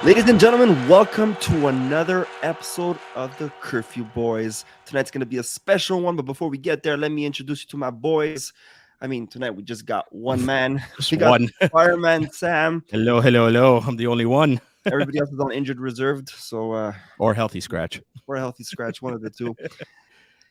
Ladies and gentlemen, welcome to another episode of the Curfew Boys. Tonight's going to be a special one, but before we get there, let me introduce you to my boys. Tonight we just got one man. Just We got one. Fireman Sam. Hello, hello, hello. I'm the only one. Everybody else is on injured reserved, so Or healthy scratch. we're a healthy scratch, one of the two.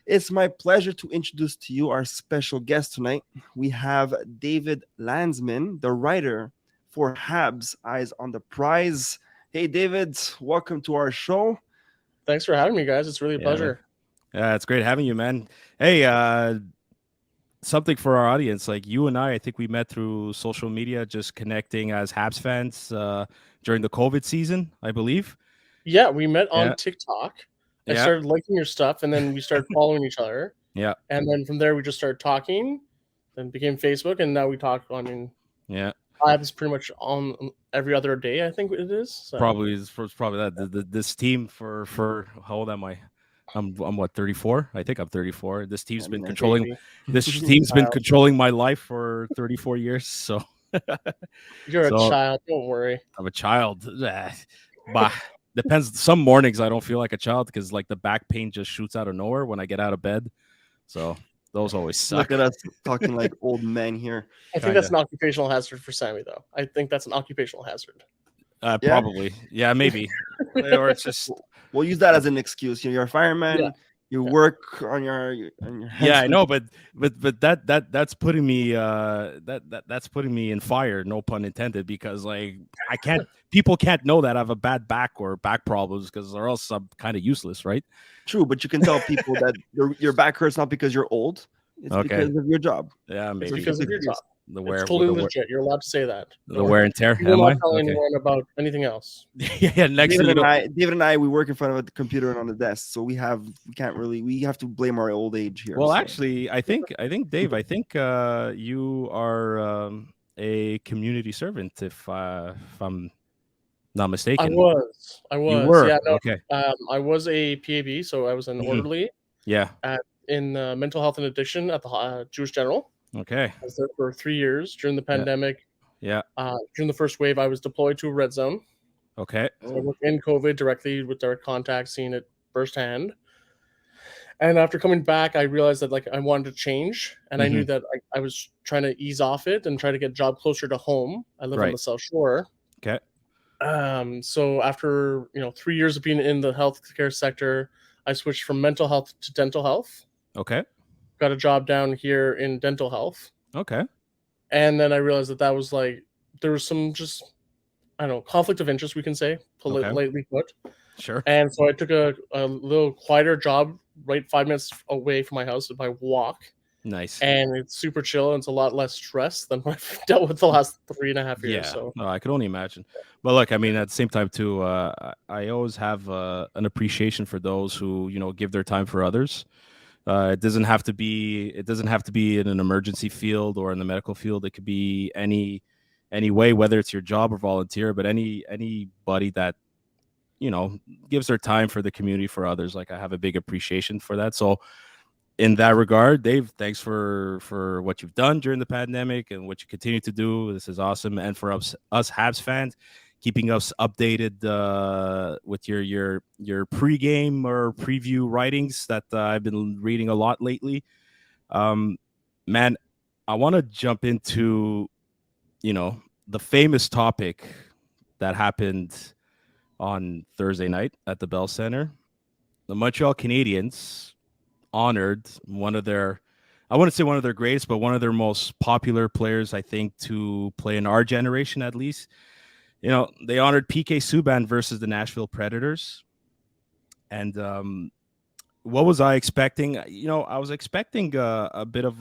It's my pleasure to introduce to you our special guest tonight. We have David Landsman, the writer for Habs Eyes on the Prize. Hey, David, welcome to our show. Thanks for having me, guys. It's really a pleasure. Yeah, it's great having you, man. Hey, something for our audience. Like you and I think we met through social media, just connecting as Habs fans during the COVID season, I believe. Yeah, we met on Yeah. TikTok. I Yeah. started liking your stuff, and then we started following each other. Yeah. And then from there, we just started talking, then became Facebook, and now we talk. Yeah. Habs pretty much on every other day, I think it is. So. Probably that. This team for how old am I? I'm what, 34? I think I'm 34. This team's been controlling. Maybe. This team's been controlling my life for 34 years. So you're a child. Don't worry. I'm a child. Bah. Depends. Some mornings I don't feel like a child because like the back pain just shoots out of nowhere when I get out of bed. So those always suck. Look at us talking like old men here. I think that's an occupational hazard for Sammy, though. I think that's an occupational hazard. Probably. Yeah, maybe. Or it's just. We'll use that as an excuse. You're a fireman. Yeah. You work on your yeah, I know, but that's putting me that's putting me in fire, no pun intended, because like people can't know that I have a bad back or back problems because or else I'm kind of useless, right? True, but you can tell people that your back hurts not because you're old, it's because of your job. Yeah, maybe it's because of your job. It's totally legit. You're allowed to say that. The wear and tear. You're not telling anyone about anything else. Yeah, David and I, we work in front of the computer and on the desk, so we have to blame our old age here. Well, actually, I think Dave, you are a community servant, if I'm not mistaken. I was. You were. Yeah, no, okay. I was a PAB, so I was an orderly. Yeah. In mental health and addiction at the Jewish General. Okay. I was there for 3 years during the pandemic. Yeah. During the first wave, I was deployed to a red zone. Okay. So I worked in COVID directly with direct contact, seeing it firsthand. And after coming back, I realized that I wanted to change, and I knew that I was trying to ease off it and try to get a job closer to home. I live on the South Shore. Okay. So after 3 years of being in the healthcare sector, I switched from mental health to dental health. Okay. Got a job down here in dental health. Okay. And then I realized that was there was some just, I don't know, conflict of interest, we can say, politely put. Sure. And so I took a little quieter job right 5 minutes away from my house by walk. Nice. And it's super chill, and it's a lot less stress than what I've dealt with the last 3.5 years. Yeah. So. No, I could only imagine. But look, I mean, at the same time too, I always have an appreciation for those who, give their time for others. It doesn't have to be in an emergency field or in the medical field. It could be any way, whether it's your job or volunteer, but anybody that, gives their time for the community, for others. Like I have a big appreciation for that. So in that regard, Dave, thanks for what you've done during the pandemic and what you continue to do. This is awesome. And for us Habs fans, keeping us updated with your pregame or preview writings that I've been reading a lot lately. Man, I want to jump into, the famous topic that happened on Thursday night at the Bell Center. The Montreal Canadiens honored one of their, I wouldn't say one of their greatest, but one of their most popular players, I think, to play in our generation at least. They honored PK Subban versus the Nashville Predators. And what was I expecting? I was expecting a bit of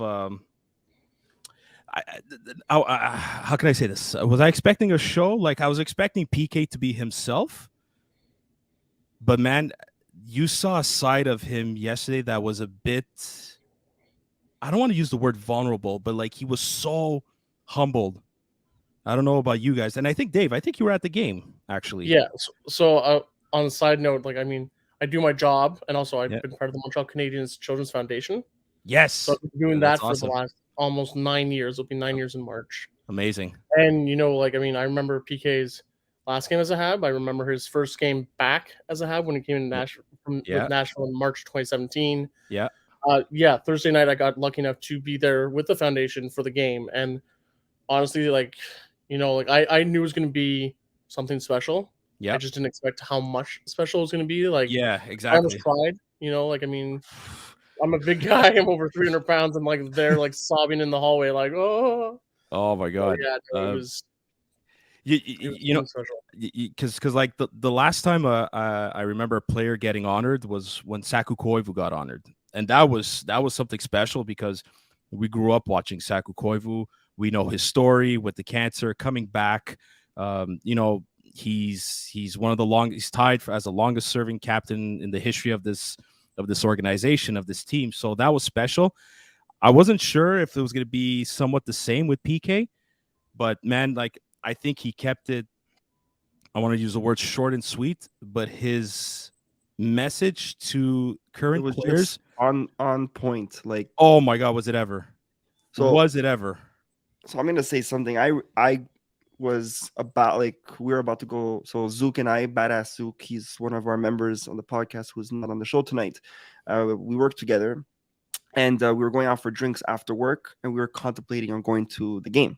how can I say this? Was I expecting a show? Like I was expecting PK to be himself. But man, you saw a side of him yesterday that was a bit, I don't want to use the word vulnerable, but like he was so humbled. I don't know about you guys. And I think, Dave, you were at the game, actually. Yeah. So on a side note, I do my job, and also I've been part of the Montreal Canadiens Children's Foundation. Yes. So I've been doing that for the last almost 9 years. It'll be 9 years in March. Amazing. And, I remember PK's last game as a Hab. I remember his first game back as a Hab when he came in Nashville with Nashville in March 2017. Yeah. Thursday night I got lucky enough to be there with the foundation for the game, and honestly, like, you know, like I knew it was going to be something special. Yeah. I just didn't expect how much special it was going to be. Like, yeah, I exactly. almost cried. You know, like, I mean, I'm a big guy. I'm over 300 pounds. I'm like there, like sobbing in the hallway, like, oh. Oh my God. Yeah, it was. You know, because like the last time I remember a player getting honored was when Saku Koivu got honored, and that was something special because we grew up watching Saku Koivu. We know his story with the cancer coming back. You know, he's one of the he's tied as the longest serving captain in the history of this organization, of this team. So that was special. I wasn't sure if it was going to be somewhat the same with PK, but man, like, I think he kept it, I want to use the word short and sweet, but his message to current players on point. Like, oh my God, was it ever? So I'm gonna say something. I was about, like, we were about to go. So Zook and I, Badass Zook, he's one of our members on the podcast who's not on the show tonight. We work together, and we were going out for drinks after work, and we were contemplating on going to the game.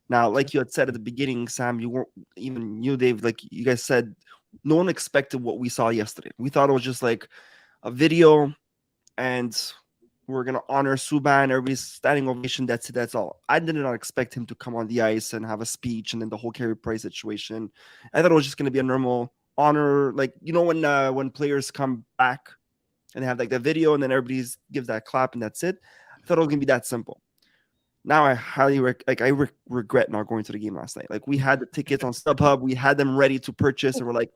Now, like you had said at the beginning, Sam, you weren't, even you, Dave, like you guys said, no one expected what we saw yesterday. We thought it was just like a video, and we're going to honor Subban, everybody's standing ovation. That's it. That's all. I did not expect him to come on the ice and have a speech and then the whole Carey Price situation. I thought it was just going to be a normal honor. Like, you know, when players come back and they have like that video and then everybody gives that clap and that's it. I thought it was going to be that simple. Now I highly regret not going to the game last night. Like, we had the tickets on StubHub, we had them ready to purchase, and we're like,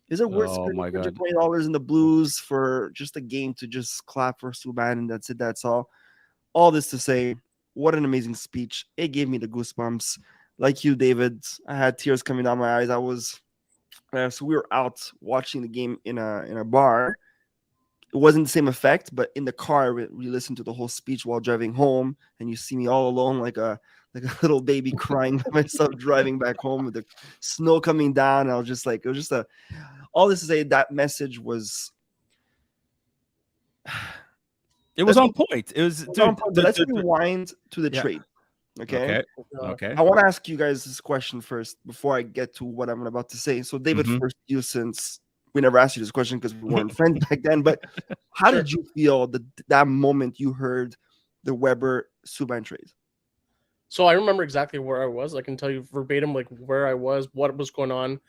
is it worth spending $120 in the Blues for just a game to just clap for Subban and that's it? That's all. All this to say, what an amazing speech! It gave me the goosebumps. Like you, David, I had tears coming down my eyes. I was so we were out watching the game in a bar. It wasn't the same effect, but in the car, we listened to the whole speech while driving home, and you see me all alone like a little baby crying by myself driving back home with the snow coming down. And I was just like, it was just all this to say, that message was, it was on point. It was on point. But let's rewind to the trade. Okay. I want to ask you guys this question first before I get to what I'm about to say. So, David, first, you, since we never asked you this question because we weren't friends back then, but how did you feel that moment you heard the Weber Subban trade? So I remember exactly where I was. I can tell you verbatim, like, where I was, what was going on.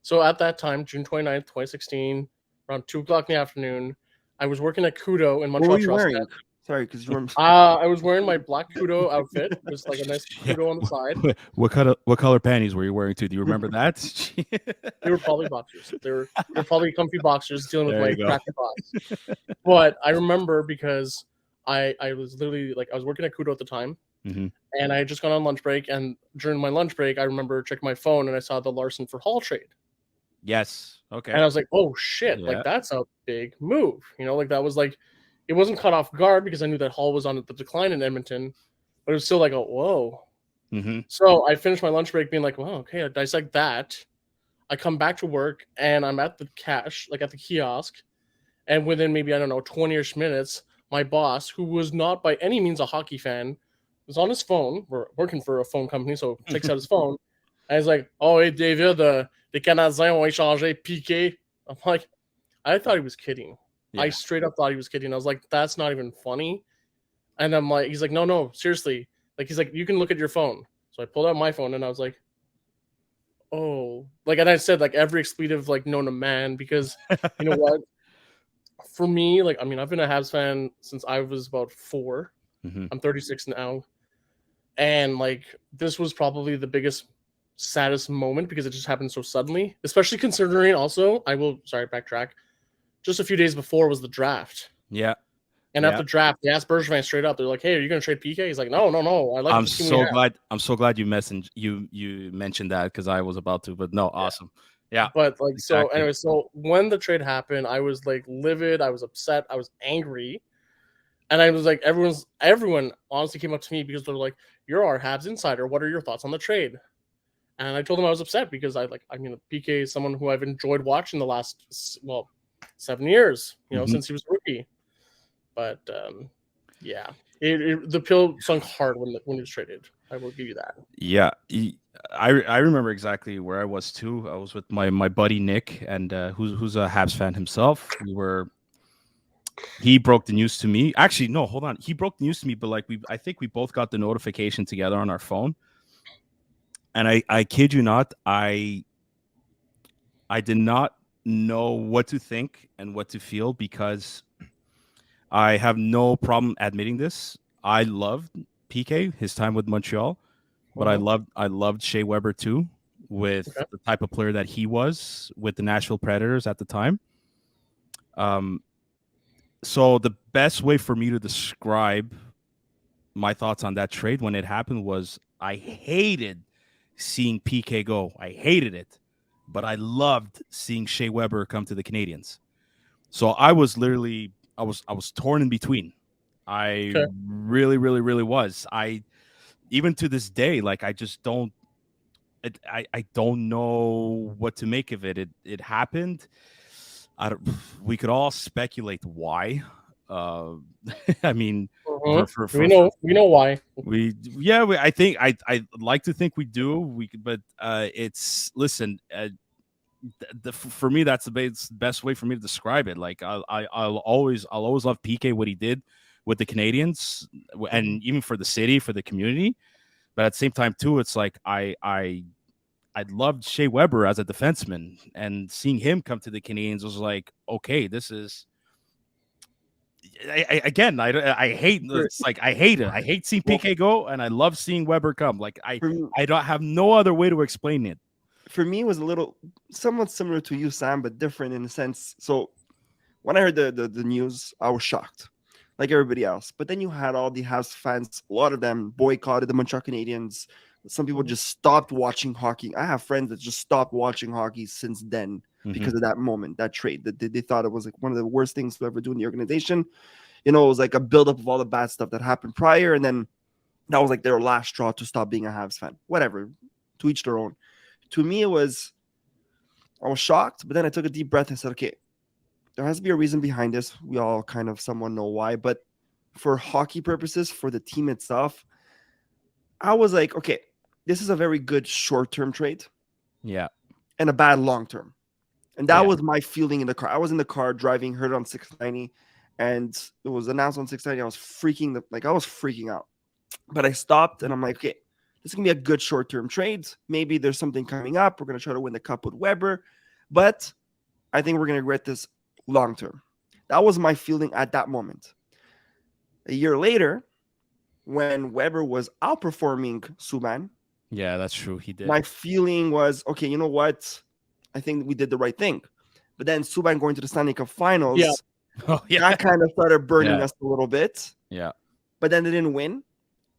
So at that time, June 29th, 2016, around 2 o'clock in the afternoon, I was working at Kudo in Montreal. What were you wearing? Sorry, because you were. I was wearing my black Kudo outfit, just like a nice Kudo on the side. What color panties were you wearing too? Do you remember that? They were probably boxers. They're probably comfy boxers dealing with my cracker box. But I remember because I was literally, like, I was working at Kudo at the time, and I had just gone on lunch break. And during my lunch break, I remember checking my phone and I saw the Larson for Hall trade. Yes. Okay. And I was like, oh shit, like, that's a big move. You know, like, that was like, it wasn't caught off guard because I knew that Hall was on the decline in Edmonton, but it was still like, oh, whoa. So I finished my lunch break being like, well, okay, I dissect that. I come back to work and I'm at the cash, like at the kiosk. And within maybe, I don't know, 20-ish minutes, my boss, who was not by any means a hockey fan, was on his phone. We're working for a phone company, so takes out his phone. And he's like, oh, hey, David, les Canadiens ont échangé PK. I'm like, I thought he was kidding. I straight up thought he was kidding. I was like, that's not even funny. And I'm like, he's like, no, seriously. Like, he's like, you can look at your phone. So I pulled out my phone and I was like, oh. Like, and I said, like, every expletive, like, known to man, because you know what? For me, like, I mean, I've been a Habs fan since I was about 4. I'm 36 now. And, like, this was probably the biggest, saddest moment because it just happened so suddenly, especially considering also, backtrack. Just a few days before was the draft. Yeah. And at the draft, they asked Bergevin straight up. They're like, "Hey, are you going to trade PK?" He's like, "No. I like." I'm so glad you mentioned that because I was about to, but no, awesome. Yeah. But like, exactly. So anyway, so when the trade happened, I was like livid. I was upset. I was angry, and I was like, everyone honestly came up to me because they're like, "You're our Habs insider. What are your thoughts on the trade?" And I told him I was upset because PK is someone who I've enjoyed watching the last 7 years, since he was a rookie. But yeah, the pill sunk hard when he was traded. I will give you that. Yeah, I remember exactly where I was too. I was with my buddy Nick, and who's a Habs fan himself. He broke the news to me. Actually, no, hold on. He broke the news to me, but like I think we both got the notification together on our phone. And I kid you not, I did not know what to think and what to feel, because I have no problem admitting this. I loved PK, his time with Montreal, but I loved Shea Weber too, with the type of player that he was with the Nashville Predators at the time. So the best way for me to describe my thoughts on that trade when it happened was I hated seeing PK go. I hated it, but I loved seeing Shea Weber come to the Canadiens. So I was literally, I was torn in between. I really, really, really was. I, even to this day, like I just don't, I don't know what to make of it. It happened. We could all speculate why. I mean, we know why. I think I like to think we do. But it's, listen. For me, that's the best way for me to describe it. Like I'll always love PK, what he did with the Canadiens, and even for the city, for the community. But at the same time too, it's like I loved Shea Weber as a defenseman, and seeing him come to the Canadiens was like, okay, this is. I hate, it's like I hate it. I hate seeing PK go, and I love seeing Weber come. Like I don't have no other way to explain it. For me, it was a little somewhat similar to you, Sam, but different in a sense. So when I heard the news, I was shocked, like everybody else. But then you had all the Habs fans, a lot of them boycotted the Montreal Canadiens. Some people just stopped watching hockey. I have friends that just stopped watching hockey since then because of that moment, that trade. That they thought it was like one of the worst things to ever do in the organization. It was like a buildup of all the bad stuff that happened prior, and then that was like their last straw to stop being a Habs fan. Whatever, to each their own. To me, I was shocked, but then I took a deep breath and said, okay, there has to be a reason behind this. We all kind of somewhat know why, but for hockey purposes, for the team itself, I was like, okay, this is a very good short-term trade. Yeah. And a bad long-term. And that was my feeling in the car. I was in the car driving, heard it on 690, and it was announced on 690. I was freaking out. But I stopped and I'm like, okay, this is going to be a good short-term trade. Maybe there's something coming up. We're going to try to win the cup with Weber. But I think we're going to regret this long-term. That was my feeling at that moment. A year later, when Weber was outperforming Subban. Yeah, that's true. He did. My feeling was, okay, you know what? I think we did the right thing. But then Subban going to the Stanley Cup Finals, that kind of started burning us a little bit. Yeah. But then they didn't win.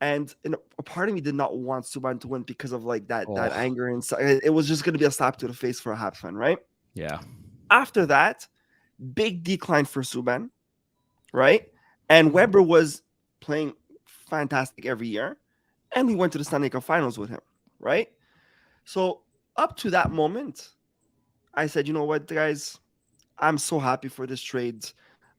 And a part of me did not want Subban to win because of like that anger inside. It was just going to be a slap to the face for a Habs fan, right? Yeah. After that, big decline for Subban, right? And Weber was playing fantastic every year. And we went to the Stanley Cup Finals with him, right? So up to that moment, I said, you know what, guys? I'm so happy for this trade.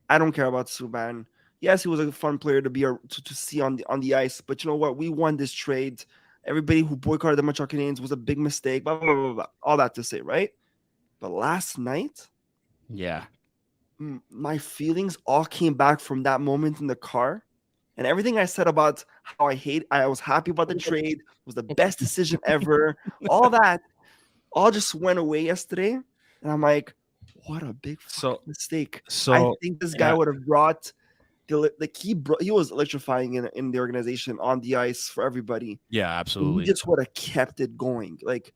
I don't care about Subban. Yes, he was a fun player to be to see on the ice, but you know what? We won this trade. Everybody who boycotted the Montreal Canadiens was a big mistake. Blah blah blah blah. All that to say, right? But last night, my feelings all came back from that moment in the car, and everything I said about how I was happy about the trade, was the best decision ever. All that, all just went away yesterday, and I'm like, what a big mistake. So I think this guy would have brought. He was electrifying in the organization on the ice for everybody. Yeah, absolutely. He just would have kept it going. Like,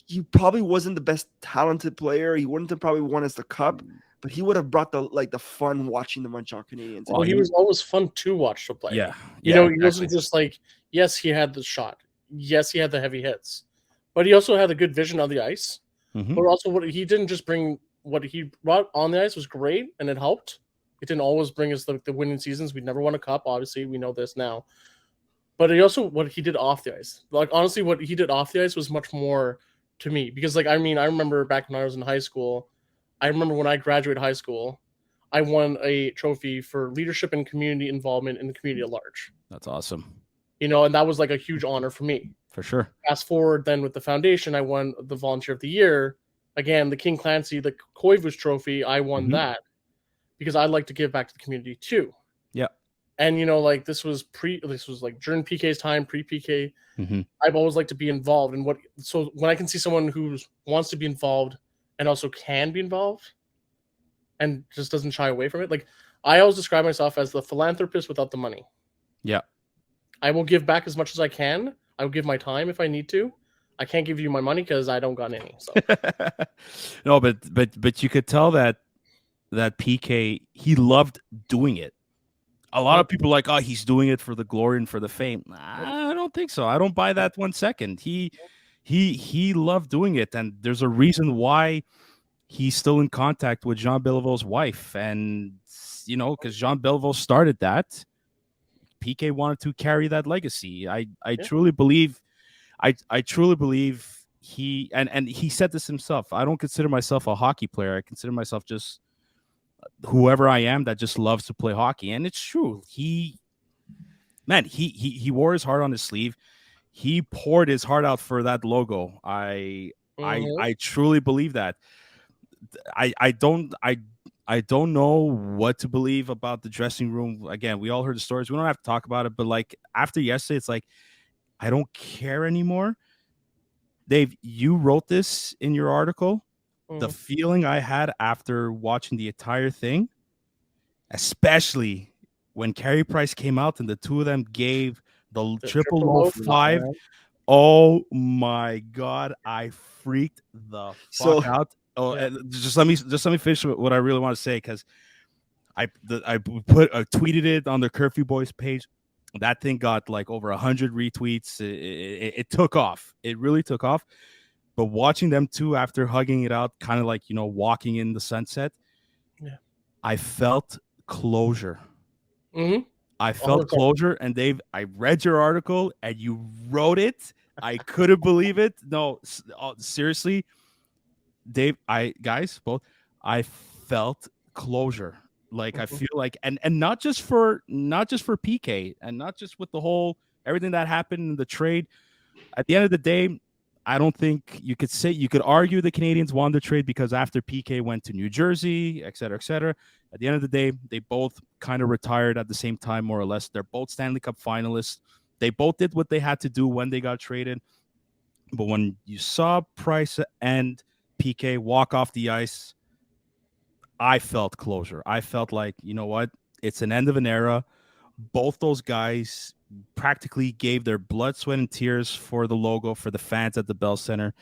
he probably wasn't the best talented player. He wouldn't have probably won us the cup, but he would have brought the fun watching the Montreal Canadiens. Well, he was always fun to watch to play. Yeah, he wasn't just like, yes, he had the shot. Yes, he had the heavy hits, but he also had a good vision on the ice. But also, what he didn't just bring, what he brought on the ice was great, and it helped. It didn't always bring us the winning seasons. We never won a cup. Obviously, we know this now. But he also, what he did off the ice, like honestly, what he did off the ice was much more to me, because like I remember back when I was in high school. I remember when I graduated high school, I won a trophy for leadership and community involvement in the community at large. That's awesome. And that was like a huge honor for me. For sure. Fast forward then with the foundation, I won the Volunteer of the Year. Again, the King Clancy, the Koivush Trophy, I won that because I'd like to give back to the community too. Yeah. And like this was like during PK's time, pre-PK. Mm-hmm. I've always liked to be involved in so when I can see someone who wants to be involved and also can be involved and just doesn't shy away from it. Like I always describe myself as the philanthropist without the money. Yeah. I will give back as much as I can. I will give my time if I need to. I can't give you my money because I don't got any. So. No, but you could tell that PK, he loved doing it. A lot of people are like, oh, he's doing it for the glory and for the fame. I don't think so. I don't buy that 1 second. He loved doing it, and there's a reason why he's still in contact with Jean Beliveau's wife, and because Jean Beliveau started that. PK wanted to carry that legacy. I truly believe. I truly believe he and he said this himself. I don't consider myself a hockey player. I consider myself just whoever I am that just loves to play hockey. And it's true. He wore his heart on his sleeve. He poured his heart out for that logo. I truly believe that. I don't know what to believe about the dressing room. Again, we all heard the stories. We don't have to talk about it, but like after yesterday, it's like I don't care anymore. Dave, you wrote this in your article. The feeling I had after watching the entire thing, especially when Carey Price came out and the two of them gave the triple 05. Oh my God, I freaked the fuck out. Oh, yeah. Just let me finish what I really want to say, because I tweeted it on the Curfew Boys page. That thing got like over 100 retweets. It took off. It really took off. But watching them two after hugging it out, kind of like, walking in the sunset, I felt closure. Mm-hmm. I felt closure. And Dave, I read your article and you wrote it. I couldn't believe it. No, seriously, Dave, I felt closure. Like I feel like, and not just for PK, and not just with the whole everything that happened in the trade. At the end of the day, I don't think you could argue the Canadians won the trade because after PK went to New Jersey, et cetera, et cetera. At the end of the day, they both kind of retired at the same time, more or less. They're both Stanley Cup finalists. They both did what they had to do when they got traded. But when you saw Price and PK walk off the ice, I felt closure. I felt like, you know what? It's an end of an era. Both those guys practically gave their blood, sweat, and tears for the logo, for the fans at the Bell Center.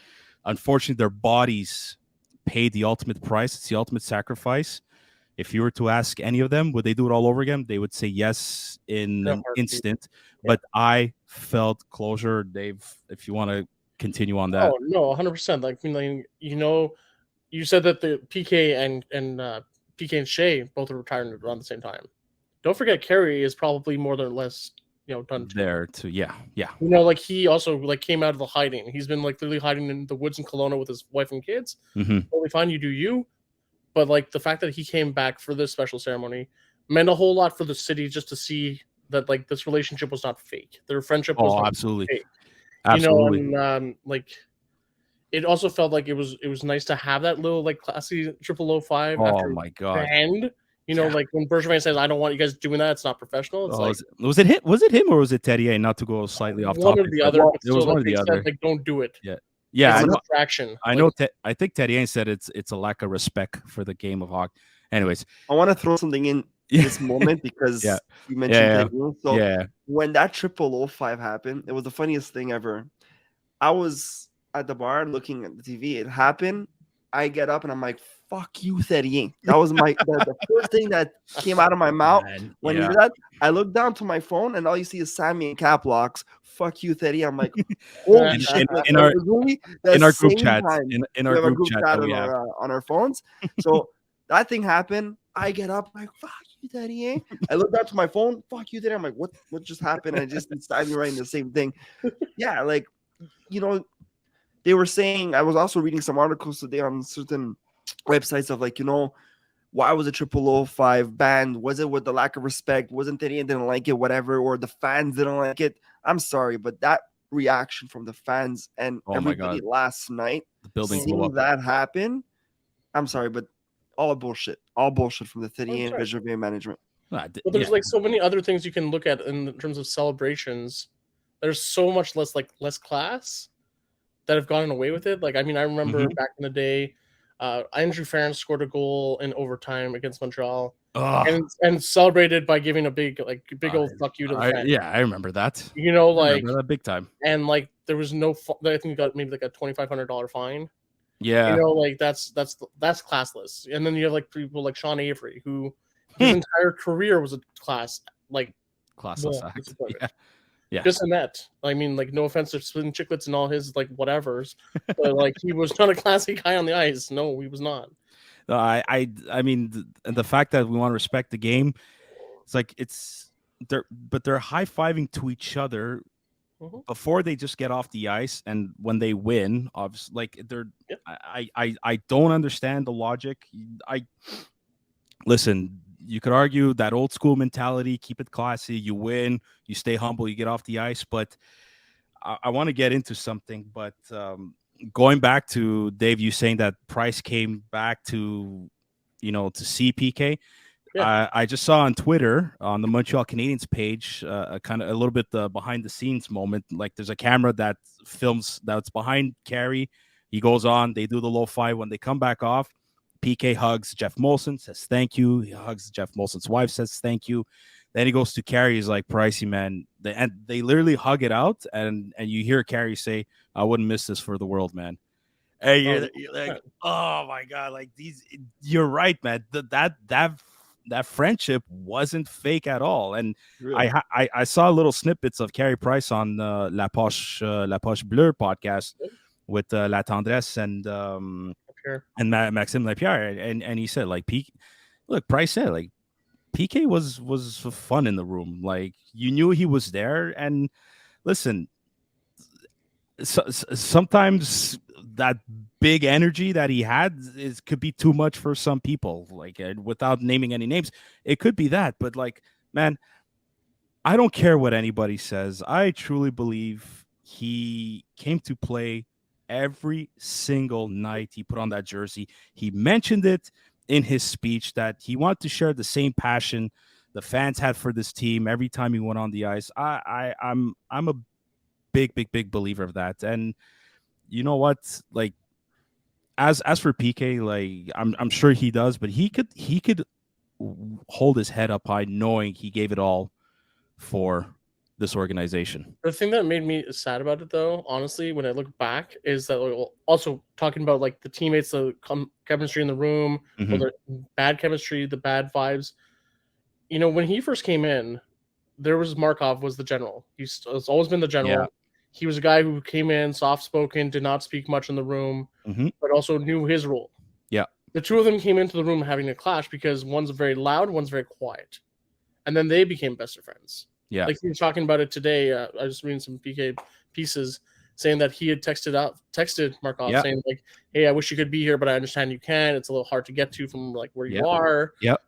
Unfortunately, their bodies paid the ultimate price. It's the ultimate sacrifice. If you were to ask any of them, would they do it all over again? They would say yes in an instant. Yeah. But I felt closure. Dave, if you want to continue on that. Oh, no, 100%. Like, you said that the PK and PK and Shea both are retiring around the same time. Don't forget, Carey is probably more or less, done too. There too. Yeah. Like he also came out of the hiding. He's been literally hiding in the woods in Kelowna with his wife and kids. Mm-hmm. Totally fine, you do you. But the fact that he came back for this special ceremony meant a whole lot for the city, just to see that this relationship was not fake. Their friendship was not absolutely fake. Absolutely. And it also felt like it was nice to have that little classy 0005 after my God. The end. When Bergevin says, "I don't want you guys doing that. It's not professional." It's was it him? Was it him or was it Teddy? Not to go slightly off topic. One or the other. It was one or the other. Don't do it. Yeah. It's a distraction. I know. I think Teddy said it's a lack of respect for the game of hockey. Anyways, I want to throw something in this moment because you mentioned Teddy. So when that 0005 happened, it was the funniest thing ever. I was at the bar looking at the TV. It happened. I get up and I'm like, "Fuck you, Teddy." That was the first thing that came out of my mouth when you did that. I looked down to my phone and all you see is Sammy in cap locks. "Fuck you, Teddy." I'm like, "Holy shit!" In our group chat, in our group chat on our phones. So that thing happened. I get up like, "Fuck you, Daddy. I looked up to my phone. Fuck you, Daddy. I'm like, what just happened? And I just inside me writing the same thing. Yeah, like, you know, they were saying, I was also reading some articles today on certain websites of like, you know, why was a 0005 banned? Was it with the lack of respect? Wasn't Therrien didn't like it, whatever, or the fans didn't like it? I'm sorry, but that reaction from the fans and Oh my everybody God. last night, The building blew seeing up. that happen, I'm sorry, but all bullshit. All bullshit from the I'm Therrien sorry. Bergevin management. But there's like so many other things you can look at in terms of celebrations. There's so much less class that have gotten away with it. Like, I mean, I remember back in the day, Andrew Ference scored a goal in overtime against Montreal, and celebrated by giving a big old fuck you to the fans. Yeah, I remember that. You know, I like remember that big time. And like there was no, I think he got maybe like a $2,500 fine. Yeah, You know, like that's classless. And then you have like people like Sean Avery, who his entire career was a classless act. Yeah. Just Annette. I mean, like, no offense to Spin Chicklets and all his like whatevers, but like he was not a classy guy on the ice. No, he was not. I mean, the fact that we want to respect the game, it's like they're high fiving to each other before they just get off the ice, and when they win, obviously, like they're. Yep. I don't understand the logic. Listen. You could argue that old school mentality, keep it classy, you win, you stay humble, you get off the ice. But I want to get into something. But going back to Dave, you saying that Price came back to, to see PK. Yeah. I just saw on Twitter on the Montreal Canadiens page, kind of a little bit behind the scenes moment. Like there's a camera that films that's behind Carey. He goes on, they do the low five. When they come back off, PK hugs Jeff Molson, says thank you. He hugs Jeff Molson's wife, says thank you. Then he goes to Carey. He's like, Pricey, man. And they literally hug it out. And you hear Carey say, I wouldn't miss this for the world, man. And you're like, oh, my God. Like, you're right, man. That friendship wasn't fake at all. And really? I saw little snippets of Carey Price on La Poche Bleue podcast with La Tendresse and Maxime Lapierre, and he said like Price said like PK was fun in the room. Like you knew he was there, and listen, sometimes that big energy that he had could be too much for some people. Like without naming any names, it could be that. But like, man, I don't care what anybody says. I truly believe he came to play every single night he put on that jersey. He mentioned it in his speech that he wanted to share the same passion the fans had for this team every time he went on the ice. I'm a big believer of that. And you know what? Like as for PK, like I'm sure he does, but he could hold his head up high knowing he gave it all for this organization. The thing that made me sad about it, though, honestly, when I look back, is that also talking about like the teammates, the chemistry in the room, or the bad chemistry, the bad vibes. You know, when he first came in, there was Markov was the general. He's always been the general. Yeah. He was a guy who came in soft spoken, did not speak much in the room, but also knew his role. Yeah, the two of them came into the room having a clash because one's very loud, one's very quiet, and then they became best of friends. Yeah. Like you were talking about it today. I was reading some PK pieces saying that he had texted Markov saying like, hey, I wish you could be here, but I understand you can. It's a little hard to get to from like where you are. Yep.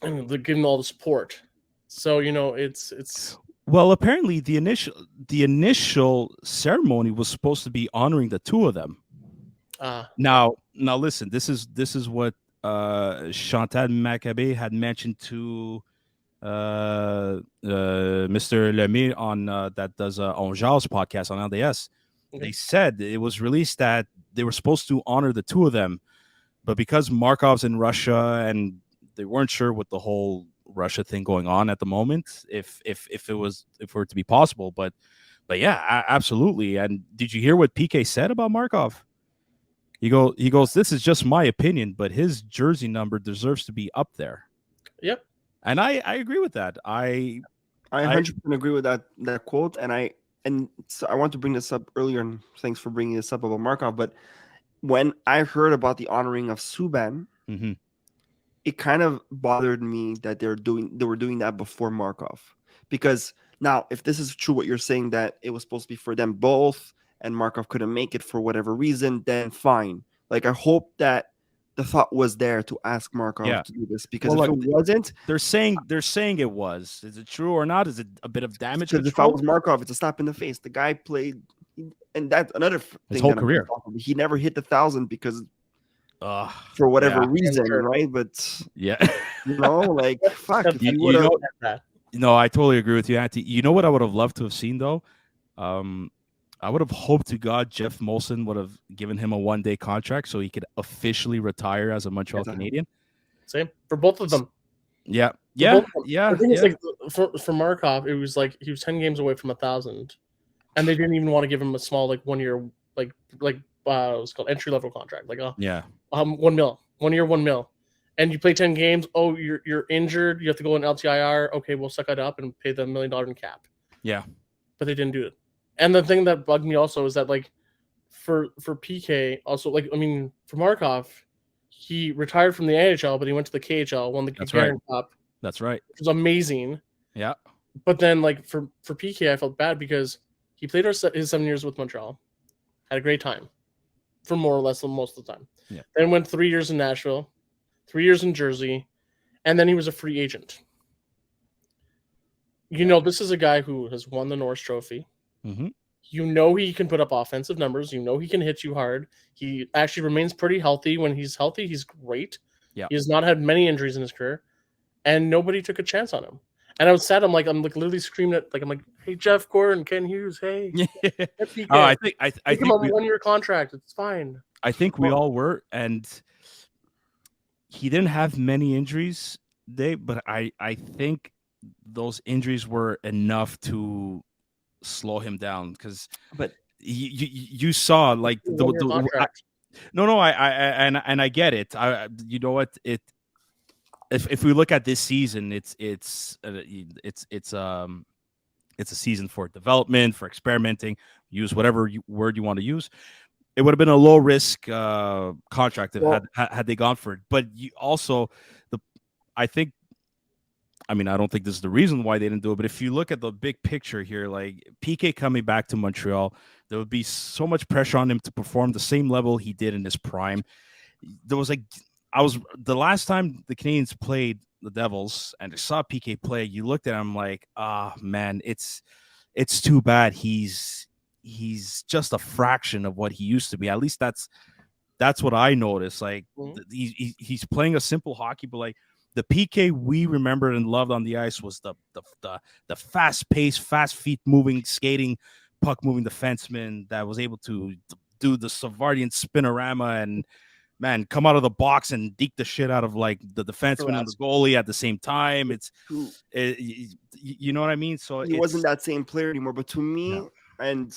And they're giving all the support. So, you know, it's well, apparently the initial ceremony was supposed to be honoring the two of them. Now listen, this is what Chantal Maccabe had mentioned to Mr. Lemay on that does On Jase podcast on LDS. Okay. They said it was released that they were supposed to honor the two of them, but because Markov's in Russia and they weren't sure what the whole Russia thing going on at the moment, if it were to be possible, but yeah, absolutely. And did you hear what PK said about Markov? He goes, this is just my opinion, but his jersey number deserves to be up there. Yep. And I agree with that. I 100% agree with that quote. And so I want to bring this up earlier, and thanks for bringing this up about Markov. But when I heard about the honoring of Subban, it kind of bothered me that they were doing that before Markov. Because now, if this is true, what you're saying, that it was supposed to be for them both, and Markov couldn't make it for whatever reason, then fine. Like, I hope that the thought was there to ask Markov Yeah. to do this, because Well, if look, it wasn't, they're saying it was. Is it true or not? Is it a bit of damage because if I control? was Markov, it's a slap in the face. The guy played, and that's another His thing whole that I'm career. pissed off of. He never hit the 1,000 because for Yeah. whatever reason, sure. right? But Yeah. like, fuck, if you would You have. know, that. no, I totally agree with you, Auntie. You know what I would have loved to have seen though? I would have hoped to God Jeff Molson would have given him a 1-day contract so he could officially retire as a Montreal Canadian. Same for both of them. Yeah. For Yeah. both of them. Yeah. The thing is, Yeah. like for Markov, it was like he was 10 games away from 1,000, and they didn't even want to give him a small, like, 1 year, like what's called entry level contract, like Yeah. 1 mil, 1 year, 1 mil, and you play 10 games. Oh, you're injured. You have to go in LTIR. Okay, we'll suck it up and pay the $1 million in cap. Yeah. But they didn't do it. And the thing that bugged me also is that, like, for PK also, like, I mean, for Markov, he retired from the NHL, but he went to the KHL, won the Gagarin Cup. That's right. Which was amazing. Yeah. But then, like, for PK, I felt bad because he played his 7 years with Montreal, had a great time for more or less most of the time. Yeah. Then went 3 years in Nashville, 3 years in Jersey, and then he was a free agent. You know, this is a guy who has won the Norris Trophy. Mm-hmm. You know he can put up offensive numbers. You know he can hit you hard. He actually remains pretty healthy. When he's healthy, he's great. Yeah. He has not had many injuries in his career, and nobody took a chance on him. And I was sad. I'm literally screaming at, like, I'm like, hey, Jeff Gordon, Ken Hughes, hey. Oh, I think him on a 1-year contract. It's fine. I think we all were, and he didn't have many injuries, Dave, but I think those injuries were enough to slow him down, because you saw, like, I get it. You know what, if we look at this season, it's a season for development, for experimenting, use whatever word you want to use. It would have been a low risk contract had they gone for it. But you also, I don't think this is the reason why they didn't do it, but if you look at the big picture here, like, PK coming back to Montreal, there would be so much pressure on him to perform the same level he did in his prime. There was the last time the Canadians played the Devils and I saw PK play, you looked at him like, man, it's too bad he's just a fraction of what he used to be. At least that's what I noticed. Like, he's playing a simple hockey, but, like, the PK we remembered and loved on the ice was the fast-paced, fast feet moving, skating, puck moving defenseman that was able to do the Savardian spinorama and, man, come out of the box and deke the shit out of, like, the defenseman and the goalie at the same time. You know what I mean? So he wasn't that same player anymore. But to me, and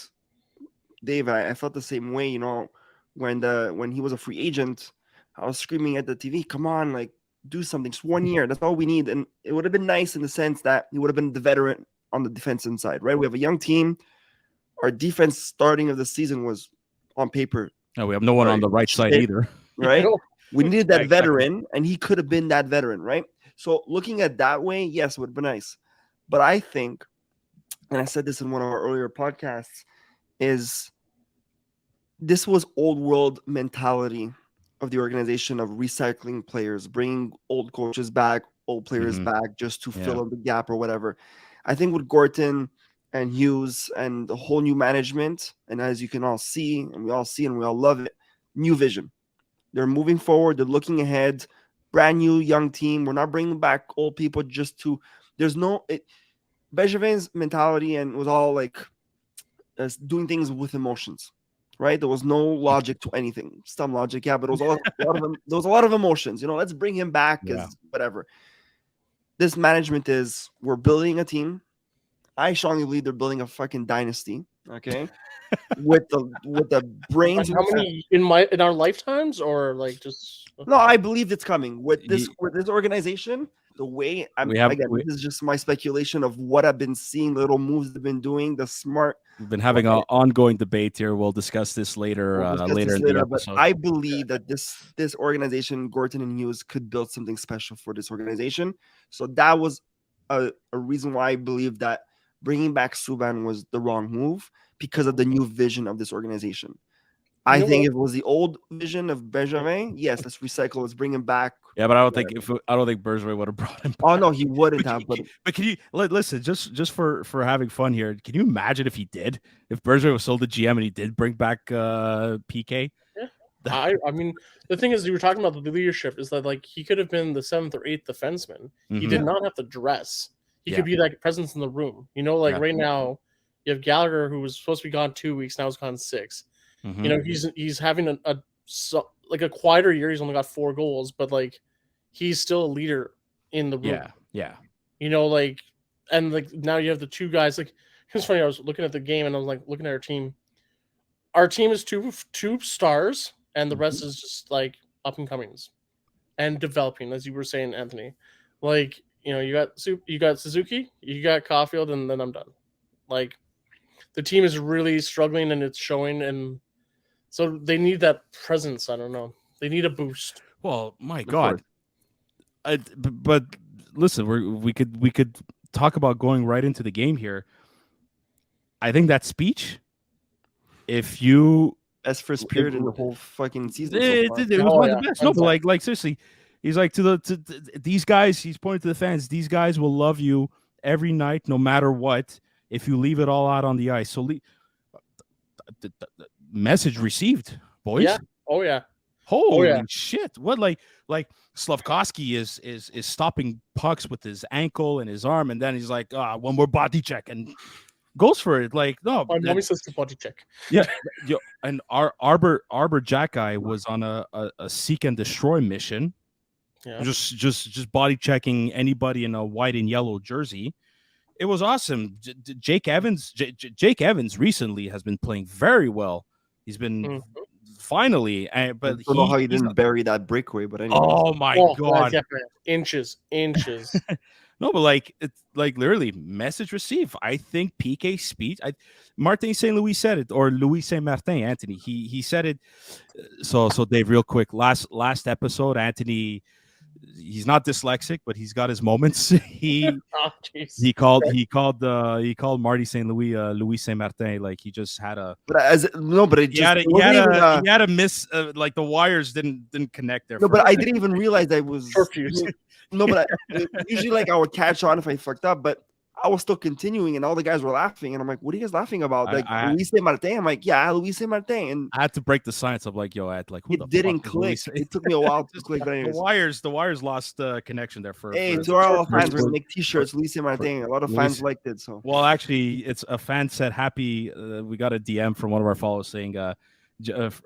Dave, I felt the same way. You know, when he was a free agent, I was screaming at the TV, "Come on, like, do something, just 1 year. That's all we need." And it would have been nice in the sense that he would have been the veteran on the defensive side, right? We have a young team. Our defense starting of the season was, on paper, no, we have no one on the right side either, right? We needed that veteran, and he could have been that veteran, right? So looking at that way, yes, it would have been nice. But I think, and I said this in one of our earlier podcasts, is this was old world mentality of the organization of recycling players, bringing old coaches back, old players back, just to fill in the gap or whatever. I think with Gorton and Hughes and the whole new management, and as you can all see, and we all love it, new vision. They're moving forward. They're looking ahead. Brand new young team. We're not bringing back old people just to. There's no Bergevin's mentality, and was all like doing things with emotions. Right, there was no logic to anything. Some logic, yeah, but there was a lot of emotions. You know, let's bring him back as whatever. This management is, we're building a team. I strongly believe they're building a fucking dynasty. Okay, with the brains. How many in our lifetimes, or like just? No, I believe it's coming with this organization. the way this is just my speculation of what I've been seeing, the little moves they've been doing, the smart. We've been having an ongoing debate here. We'll discuss this later. Later in the episode. But I believe that this organization, Gorton and Hughes, could build something special for this organization. So that was a reason why I believe that bringing back Subban was the wrong move, because of the new vision of this organization. I think if it was the old vision of Benjamin, yes, let's recycle, let's bring him back. Yeah, but I don't think Bergevin would have brought him back. Oh no, he wouldn't have. But can you listen? Just for having fun here, can you imagine if he did? If Bergevin was sold to GM and he did bring back PK? Yeah. I mean, the thing is, you were talking about the leadership. Is that like he could have been the 7th or 8th defenseman? Mm-hmm. He did not have to dress. He could be that presence in the room. You know, like right now, you have Gallagher, who was supposed to be gone 2 weeks, now he's gone 6. Mm-hmm. You know, he's having a quieter year. He's only got 4 goals, but like he's still a leader in the room. Yeah. You know, like, and like now you have the 2 guys. Like, it's funny. I was looking at the game and I was like looking at our team. Our team is two stars, and the rest is just like up and comings and developing, as you were saying, Anthony. Like, you know, you got Suzuki, you got Caulfield, and then I'm done. Like, the team is really struggling, and it's showing, and so they need that presence. I don't know. They need a boost. Well, my God. But listen, we could talk about going right into the game here. I think that speech, if you best first period in the whole fucking season, it was one of the best. No, but like seriously, he's like to these guys. He's pointing to the fans. These guys will love you every night, no matter what. If you leave it all out on the ice, so the message received, boys. Yeah. Oh yeah. Holy shit! What like Slavkovsky is stopping pucks with his ankle and his arm, and then he's like, one more body check and goes for it. Like, no, my mommy says to body check. Yeah, and our Arbor Jack guy was on a seek and destroy mission. Yeah. Just body checking anybody in a white and yellow jersey. It was awesome. Jake Evans recently has been playing very well. He's been finally, but I don't know how he didn't bury that breakaway. But anyway, oh my God, inches. No, but like it's like literally message received. I think PK speech. Martin St. Louis said it, or Louis Saint Martin. Anthony, he said it. So Dave, real quick, last episode, Anthony. He's not dyslexic, but he's got his moments. He called Marty St. Louis Louis Saint Martin, like he just had a. He had a miss. Like the wires didn't connect there. No, but I didn't even realize that it was short fuse. No, but usually like I would catch on if I fucked up, but I was still continuing, and all the guys were laughing, and I'm like, "What are you guys laughing about?" Like Luis Saint Martin. I'm like, "Yeah, Luis Saint Martin." And I had to break the science of like, "Yo, like who it didn't click." It took me a while to click. But anyways. The wires lost connection there. To our fans, we're gonna make T-shirts. Luis Saint Martin. A lot of fans liked it. So well, actually, it's a fan said happy. We got a DM from one of our followers saying,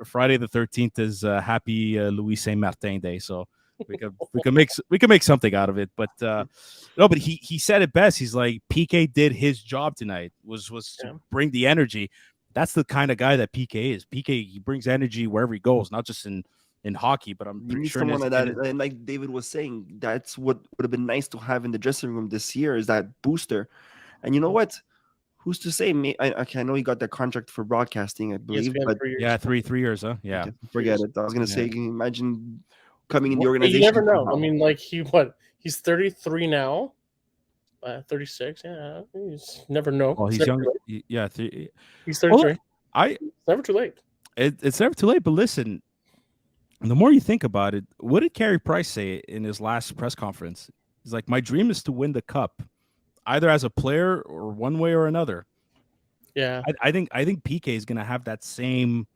"Friday the 13th is happy Luis Saint Martin Day." So. We can make something out of it, but no. But he said it best. He's like, PK did his job tonight. Was to bring the energy. That's the kind of guy that PK is. PK, he brings energy wherever he goes, not just in hockey, but I'm pretty sure someone like that. And like David was saying, that's what would have been nice to have in the dressing room this year is that booster. And you know what? Who's to say? I know he got that contract for broadcasting, I believe. But 3 years. Yeah, 3 years, huh? Yeah. Forget it. I was gonna say, can you imagine coming in the organization? You never know. I mean, like he's 33 now. 36, yeah. He's never know. Oh, he's young. Yeah, he's 33. It's never too late. It's never too late. But listen, the more you think about it, what did Carey Price say in his last press conference? He's like, "My dream is to win the cup, either as a player or one way or another." Yeah, I think PK is gonna have that same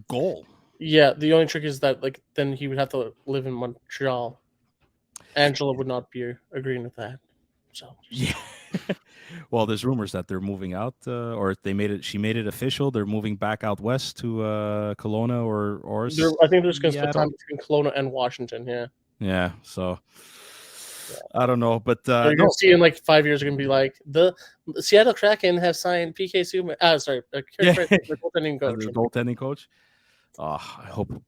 goal. Yeah, the only trick is that like then he would have to live in Montreal. Angela would not be agreeing with that. So yeah. Well, there's rumors that they're moving out, or she made it official. They're moving back out west to Kelowna or I think there's going to spend time between Kelowna and Washington. Yeah. Yeah. So I don't know, but you're going to see in like 5 years, are going to be like the Seattle Kraken have signed PK Subban. The goaltending coach. Oh,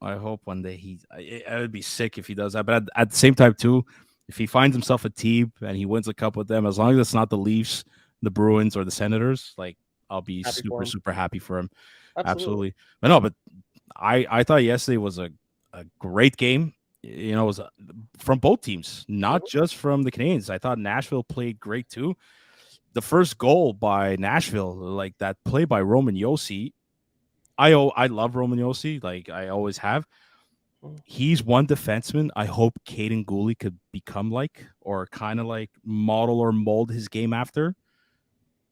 I hope one day it would be sick if he does that. But at the same time too, If he finds himself a team and he wins a cup with them, as long as it's not the Leafs, the Bruins, or the Senators, like I'll be Happy for him. super happy for him. Absolutely. But no, but I thought yesterday was a great game. You know, it was from both teams, not just from the Canadians. I thought Nashville played great too. The first goal by Nashville, like that play by Roman Josi, I love Roman Josi, like I always have. He's one defenseman I hope Caden Gooley could become like, or kind of like model or mold his game after.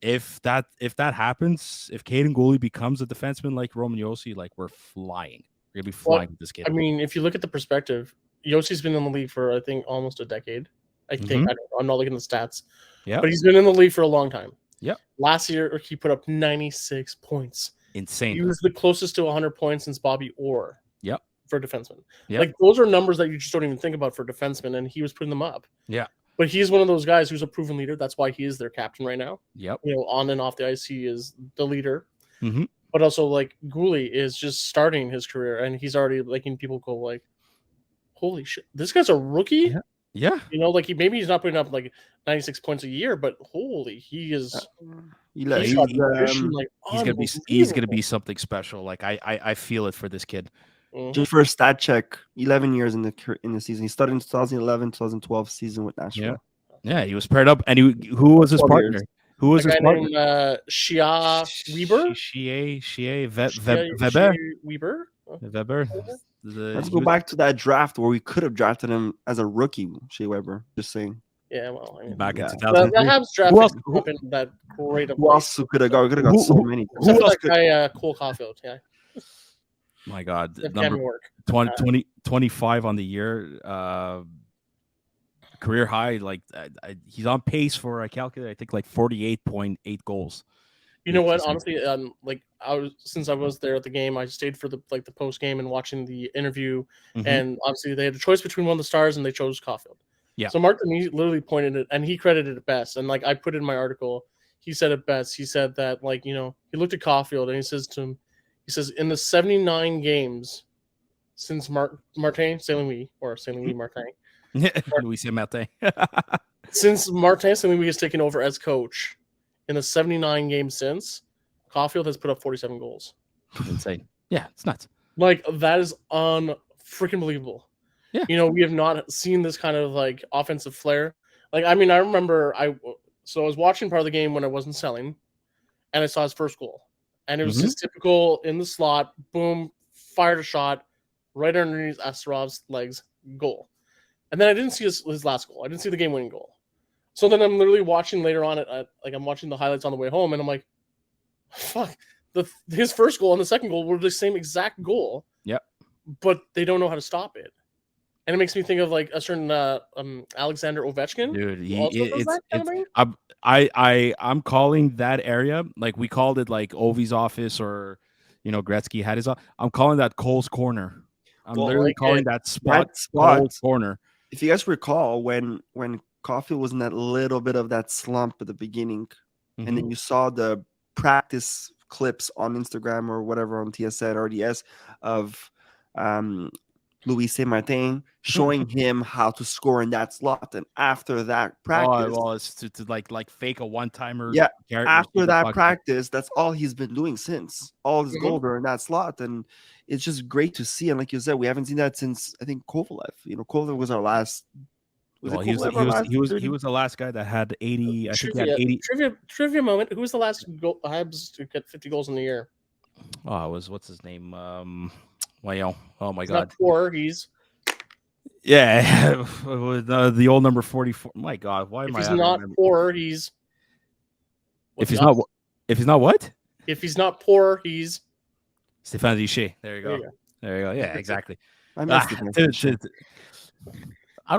If that happens, if Caden Gooley becomes a defenseman like Roman Josi, like we're flying. We're gonna be flying with this kid. I mean, if you look at the perspective, Yossi's been in the league for I think almost a decade. I think I'm not looking at the stats. Yeah, but he's been in the league for a long time. Yep. Last year he put up 96 points. Insane. He was the closest to 100 points since Bobby Orr. Yep. For a defenseman. Yep. Like those are numbers that you just don't even think about for a defenseman, and he was putting them up. Yeah. But he's one of those guys who's a proven leader. That's why he is their captain right now. Yep. You know, on and off the ice, he is the leader. Mm-hmm. But also, like Gooley is just starting his career, and he's already making people go like, "Holy shit, this guy's a rookie." Yeah. You know, like he's not putting up like 96 points a year, but holy, he is. He's gonna be something special. Like I feel it for this kid. Just for a stat check, 11 years in the season. He started in 2011, 2012 season with Nashville. Yeah, he was paired up, and who was his partner? Years. Who was his partner? Shia Weber. Weber. Let's go back to that draft where we could have drafted him as a rookie, Shea Weber. Just saying. Yeah, well, I mean, back in 2000. The Habs draft has been that great. Who else could have got? We could have got so many. Who else? That guy, Cole Caulfield. Yeah. My God, number 25 on the year, career high. Like he's on pace for I calculate. I think like 48.8 goals. You know what? Honestly, like since I was there at the game, I stayed for the post game and watching the interview. And obviously, they had a choice between one of the stars, and they chose Caulfield. Yeah. So Martin, he literally pointed it, and he credited it best. And like I put in my article, he said it best. He said that he looked at Caulfield and he says to him, he says in the 79 games since Martin Saint-Louis or Saint-Louis Martin, Louis Saint-Martin, since Martin Saint-Louis has taken over as coach. In the 79 games since, Caulfield has put up 47 goals. Insane. Yeah, it's nuts. Like, that is freaking believable. Yeah. You know, we have not seen this kind of, like, offensive flair. Like, I mean, I remember I was watching part of the game when I wasn't selling, and I saw his first goal. And it was just typical in the slot, boom, fired a shot right underneath Astarov's legs, goal. And then I didn't see his last goal. I didn't see the game-winning goal. So then I'm literally watching later on I'm watching the highlights on the way home, and I'm like, fuck, his first goal and the second goal were the same exact goal. Yep. But they don't know how to stop it. And it makes me think of like a certain Alexander Ovechkin. Dude, I'm calling that area, like we called it like Ovi's office, or Gretzky had his. I'm calling that Cole's corner. I'm literally calling that spot Cole's corner. If you guys recall, when Caulfield was in that little bit of that slump at the beginning, and then you saw the practice clips on Instagram or whatever on TSN or DS of Louis Saint-Martin showing him how to score in that slot. And after that practice, it's to like fake a one-timer. Yeah, after that practice, that's all he's been doing since. All his goals are in that slot, and it's just great to see. And like you said, we haven't seen that since I think Kovalev. Kovalev was our last. He was the last guy that had 80. I think he had 80. Trivia moment. Who was the last Habs to get 50 goals in the year? Oh, it was what's his name? Wow. Oh my God. Not poor. He's. Yeah, the old number 44. My God, why am I? If he's not poor, he's. If he's not what? If he's not poor, he's. Stéphane Richer. There you go. There you go. Yeah, exactly. I missed it. I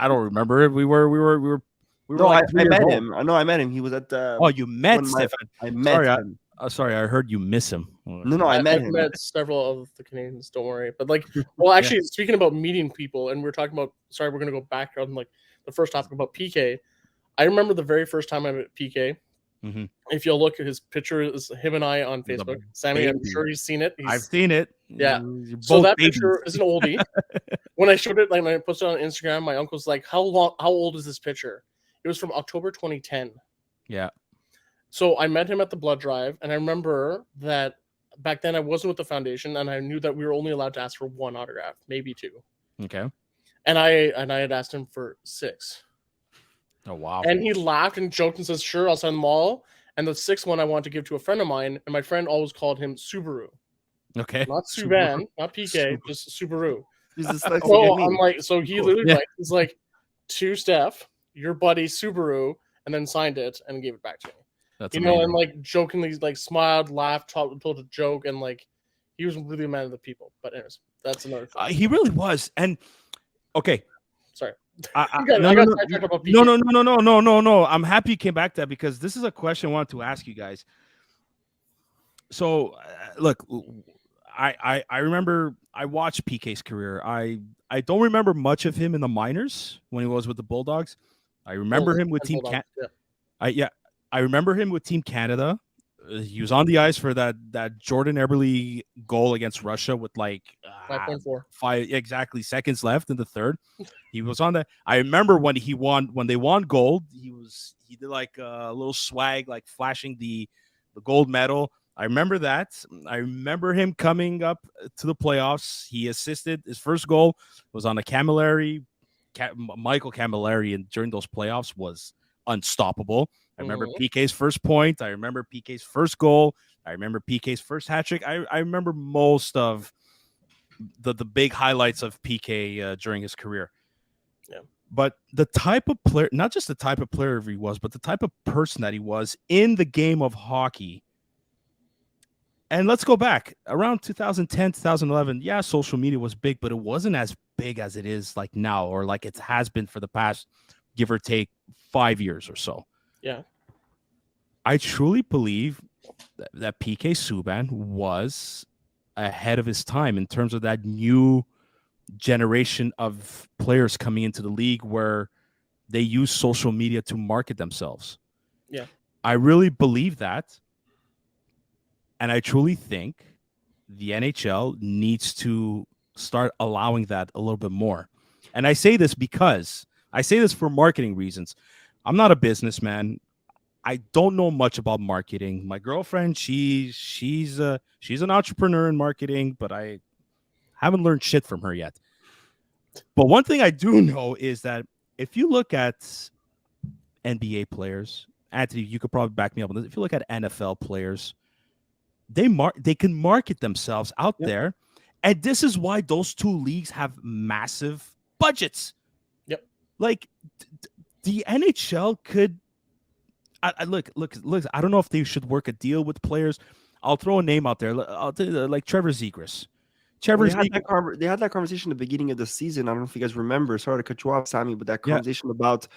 don't remember it. We were. No, I met him. I know I met him. He was at the. Oh, you met Stéphane. I met him. Sorry, I heard you miss him. No, I met him. I met several of the Canadians. Don't worry. But well, actually, speaking about meeting people, and we're talking about. Sorry, we're gonna go back on the first topic about PK. I remember the very first time I met PK. Mm-hmm. If you'll look at his picture, is him and I on Facebook. Sammy, I'm baby. sure he's seen it. I've seen it. Yeah. You're So both that babies. picture is an oldie. When I showed it, like when I posted it on Instagram, my uncle's like, how old is this picture? It was from October 2010. Yeah. So I met him at the blood drive, and I remember that back then I wasn't with the foundation, and I knew that we were only allowed to ask for one autograph, maybe two. Okay. And I had asked him for 6. Oh wow. And he laughed and joked and says, "Sure, I'll send them all." And the 6th one I wanted to give to a friend of mine, and my friend always called him Subaru, Okay. not Subban, not PK, just Subaru. He's dyslexic So like I'm me. like, so he Cool. literally Yeah. he's like, to Steph, your buddy Subaru, and then signed it and gave it back to me. That's You amazing. know, and like jokingly, like smiled, laughed, told a joke, and like he was really a man of the people. But anyways, that's another thing. He really was. And okay. Sorry, I I got sidetracked about PK. No. I'm happy you came back to that because this is a question I wanted to ask you guys. So, look, I remember I watched PK's career. I don't remember much of him in the minors when he was with the Bulldogs. I remember him with Team Bulldogs, Canada. I remember him with Team Canada. He was on the ice for that Jordan Eberle goal against Russia with like 5.4 seconds left in the third. He was on that. I remember when they won gold. He did like a little swag, like flashing the gold medal. I remember that. I remember him coming up to the playoffs. He assisted. His first goal was on a Camilleri, Michael Camilleri, and during those playoffs was unstoppable. I remember PK's first point. I remember PK's first goal. I remember PK's first hat trick. I remember most of the big highlights of PK during his career. Yeah. But the type of player, not just the type of player he was, but the type of person that he was in the game of hockey. And let's go back around 2010, 2011. Yeah, social media was big, but it wasn't as big as it is like now, or like it has been for the past, give or take, 5 years or so. Yeah. I truly believe that PK Subban was ahead of his time in terms of that new generation of players coming into the league where they use social media to market themselves. Yeah. I really believe that. And I truly think the NHL needs to start allowing that a little bit more. And I say this for marketing reasons. I'm not a businessman. I don't know much about marketing. My girlfriend, she's an entrepreneur in marketing, but I haven't learned shit from her yet. But one thing I do know is that if you look at NBA players, Anthony, you could probably back me up on this. If you look at NFL players, they can market themselves out there, and this is why those two leagues have massive budgets. Yep. Like the NHL could. Look. I don't know if they should work a deal with players. I'll throw a name out there. I'll tell you, like Trevor Zegras. They had that conversation at the beginning of the season. I don't know if you guys remember. Sorry to cut you off, Sammy, but that conversation about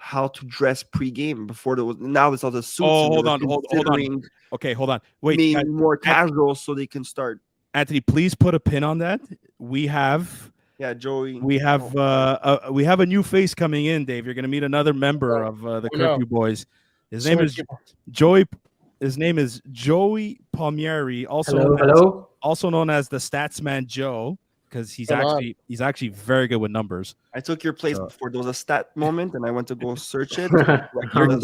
how to dress pre-game before now there's all the suits. Oh, hold on. Okay, hold on. Wait, being more casual so they can start. Anthony, please put a pin on that. We have. Yeah, Joey. We have a new face coming in, Dave. You're going to meet another member of the Curfew Boys. His name is Joey. His name is Joey Palmieri, also known as the Statsman Joe, because he's actually very good with numbers. I took your place before. There was a stat moment, and I went to go search it. Go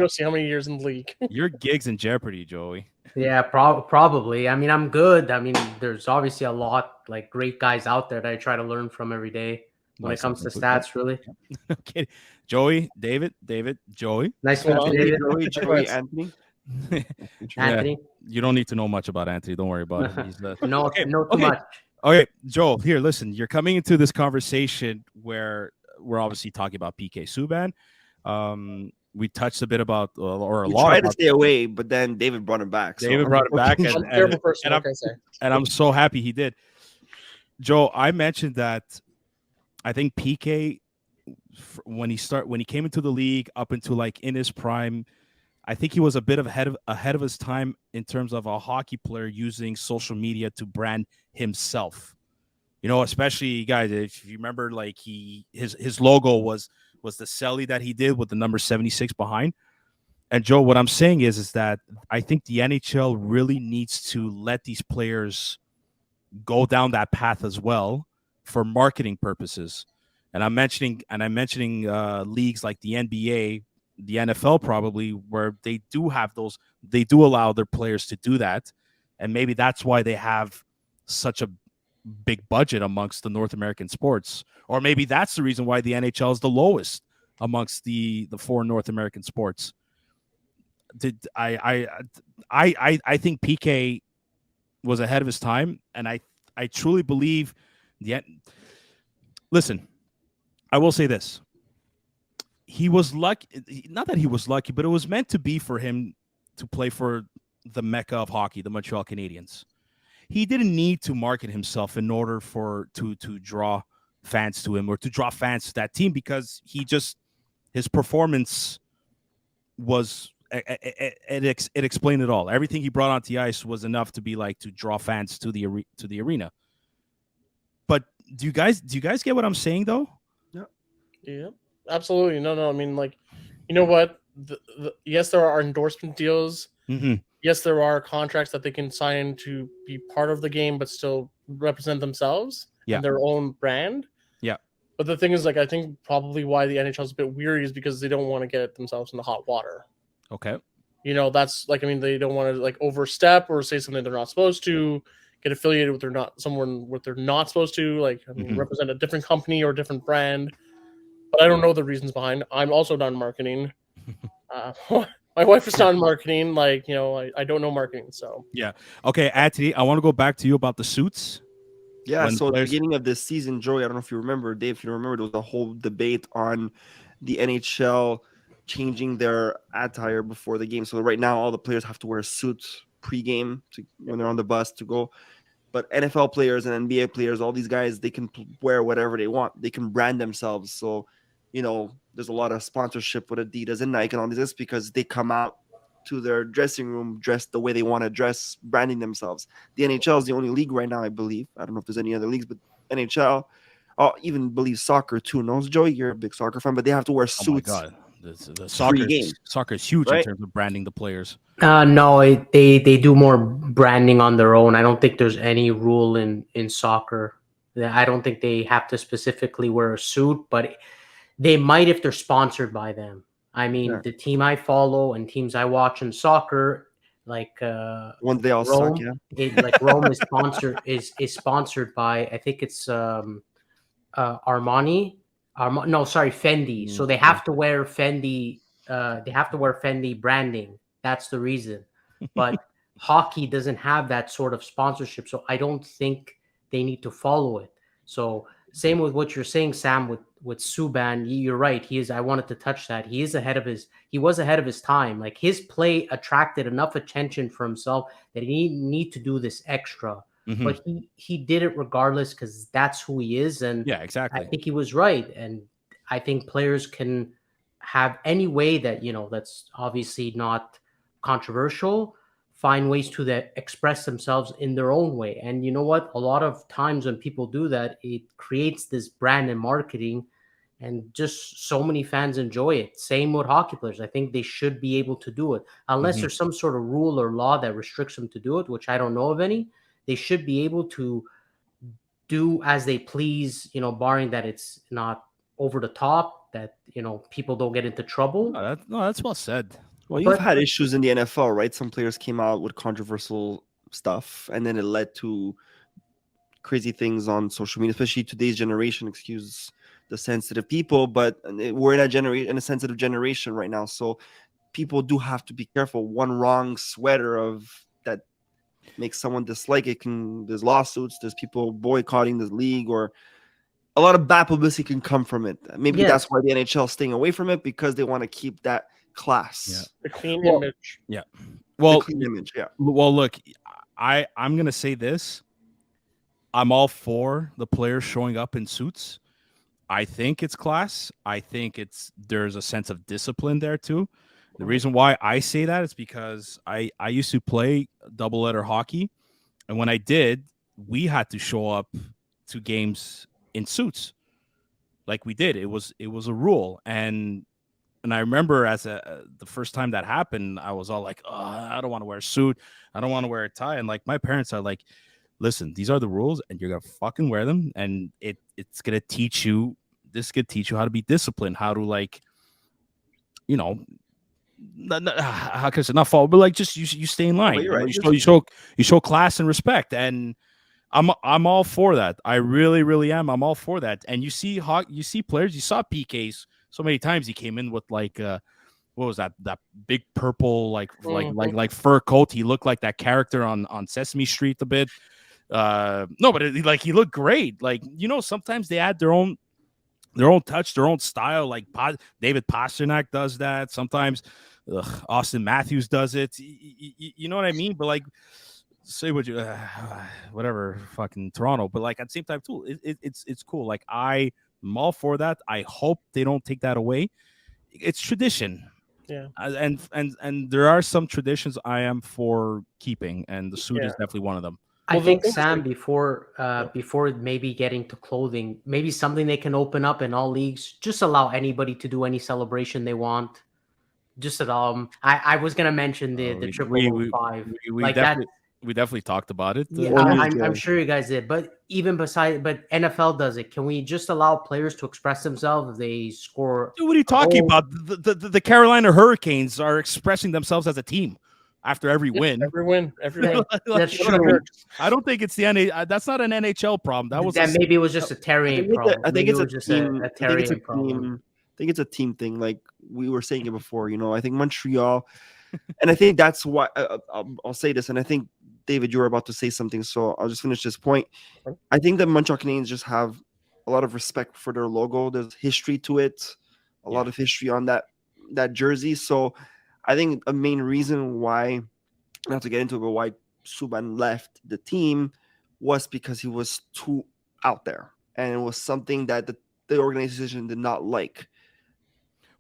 see how many years in the league. Your gig's in jeopardy, Joey. Yeah, probably. I mean, I'm good. I mean, there's obviously a lot like great guys out there that I try to learn from every day when it comes to stats, really. Okay, Joey, David, Joey. Nice to meet you, David. Joey, Anthony. Anthony. You don't need to know much about Anthony. Don't worry about it. He's no, too much. Okay, Joel, here, listen. You're coming into this conversation where we're obviously talking about PK Subban. We touched a bit about, or a lot. Tried to stay away, but then David brought him back. David brought him back, and I'm so happy he did. Joe, I mentioned that I think PK, when he came into the league up into like in his prime, I think he was a bit ahead of his time in terms of a hockey player using social media to brand himself. You know, especially guys, if you remember, like his logo was the celly that he did with the number 76 behind. And Joe, what I'm saying is that I think the NHL really needs to let these players go down that path as well for marketing purposes. And I'm mentioning leagues like the NBA, the NFL, probably where they do allow their players to do that, and maybe that's why they have such a big budget amongst the North American sports, or maybe that's the reason why the NHL is the lowest amongst the four North American sports. Did I think PK was ahead of his time, and I truly believe the. Listen, I will say this: he was lucky. Not that he was lucky, but it was meant to be for him to play for the mecca of hockey, the Montreal Canadiens. He didn't need to market himself in order to draw fans to him or to draw fans to that team, because his performance was it explained it all. Everything he brought onto the ice was enough to be like to draw fans to the arena. But do you guys get what I'm saying though? Yeah, absolutely. No. I mean, like, you know what? Yes, there are endorsement deals. Mm-hmm. Yes, there are contracts that they can sign to be part of the game, but still represent themselves and their own brand. Yeah. But the thing is, like, I think probably why the NHL is a bit weary is because they don't want to get themselves in the hot water. Okay. You know, that's like, I mean, they don't want to like overstep or say something they're not supposed to, get affiliated with someone what they're not supposed to, like, I mean, represent a different company or a different brand. But I don't know the reasons behind. I'm also not in marketing. My wife is not in marketing. Like, you know, I don't know marketing. So yeah. Okay, Anthony, I want to go back to you about the suits. Yeah, so at the beginning of this season, Joey, I don't know if you remember, Dave, if you remember, there was a whole debate on the NHL changing their attire before the game. So right now, all the players have to wear suits pre-game when they're on the bus to go. But NFL players and NBA players, all these guys, they can wear whatever they want. They can brand themselves. So, you know, there's a lot of sponsorship with Adidas and Nike and all this because they come out to their dressing room dressed the way they want to dress, branding themselves. The NHL is the only league right now, I believe. I don't know if there's any other leagues, but NHL, I even believe soccer too. No, Joey, you're a big soccer fan, but they have to wear suits. Oh my God. The soccer is huge, right? In terms of branding the players. No, they do more branding on their own. I don't think there's any rule in soccer. I don't think they have to specifically wear a suit, but they might if they're sponsored by them. I mean, the team I follow and teams I watch in soccer, like ones they all Rome, suck, yeah. like Rome is sponsored by, I think it's Armani. No, sorry, Fendi. So they have to wear Fendi. They have to wear Fendi branding. That's the reason. But hockey doesn't have that sort of sponsorship, so I don't think they need to follow it. So same with what you're saying, Sam, with Subban. You're right. He is. I wanted to touch that. He was ahead of his time. Like, his play attracted enough attention for himself that he didn't need to do this extra. But he did it regardless because that's who he is. And yeah, exactly. I think he was right. And I think players can have any way that, you know, that's obviously not controversial, find ways to express themselves in their own way. And you know what? A lot of times when people do that, it creates this brand and marketing, and just so many fans enjoy it. Same with hockey players. I think they should be able to do it. Unless there's some sort of rule or law that restricts them to do it, which I don't know of any. They should be able to do as they please, you know, barring that it's not over the top, that, you know, people don't get into trouble. No, that's well said. Well, you've had issues in the NFL, right? Some players came out with controversial stuff, and then it led to crazy things on social media, especially today's generation. Excuse the sensitive people, but we're in a sensitive generation right now. So people do have to be careful. One wrong sweater of that makes someone dislike it there's lawsuits, there's people boycotting the league, or a lot of bad publicity can come from it. Maybe that's why the NHL is staying away from it, because they want to keep that class. The clean image. Yeah. Well, the clean image, yeah. Well, look, I'm gonna say this. I'm all for the players showing up in suits. I think it's class. I think there's a sense of discipline there too. The reason why I say that is because I used to play double letter hockey, and when I did, we had to show up to games in suits. Like we did. It was a rule. And I remember the first time that happened, I was all like, oh, I don't want to wear a suit. I don't want to wear a tie. And like my parents are like, listen, these are the rules and you're going to fucking wear them. And it's going to teach you, this could teach you how to be disciplined, how to like, you know, how can I say, not fall, but like just you stay in line. Well, you're right. You show class and respect. And I'm all for that. I really, really am. I'm all for that. And you see players, you saw PKs so many times. He came in with like what was that big purple like fur coat. He looked like that character on Sesame Street a bit. No, but like he looked great. Like, you know, sometimes they add their own touch, their own style. Like David Pasternak does that. Sometimes Austin Matthews does it. You know what I mean? But like, say what you whatever, fucking Toronto. But like at the same time too, it's cool. Like I'm all for that. I hope they don't take that away. It's tradition. Yeah. And there are some traditions I am for keeping, and the suit is definitely one of them. I think, Sam, before maybe getting to clothing, maybe something they can open up in all leagues. Just allow anybody to do any celebration they want. Just allow them. I was gonna mention the 555. We definitely talked about it. Yeah, I'm sure you guys did. But even but NFL does it. Can we just allow players to express themselves if they score? Dude, what are you talking about? The Carolina Hurricanes are expressing themselves as a team after every win. Every win. That's true. I don't think it's that's not an NHL problem. Maybe it was just a Terrier problem. I think it's a Terrier problem. I think it's a team thing. Like we were saying it before, you know, I think Montreal, and I think that's why I'll say this. And I think, David, you were about to say something, so I'll just finish this point. I think the Montreal Canadiens just have a lot of respect for their logo. There's history to it, a lot of history on that jersey. So I think a main reason why, not to get into it, but why Subban left the team was because he was too out there, and it was something that the organization did not like.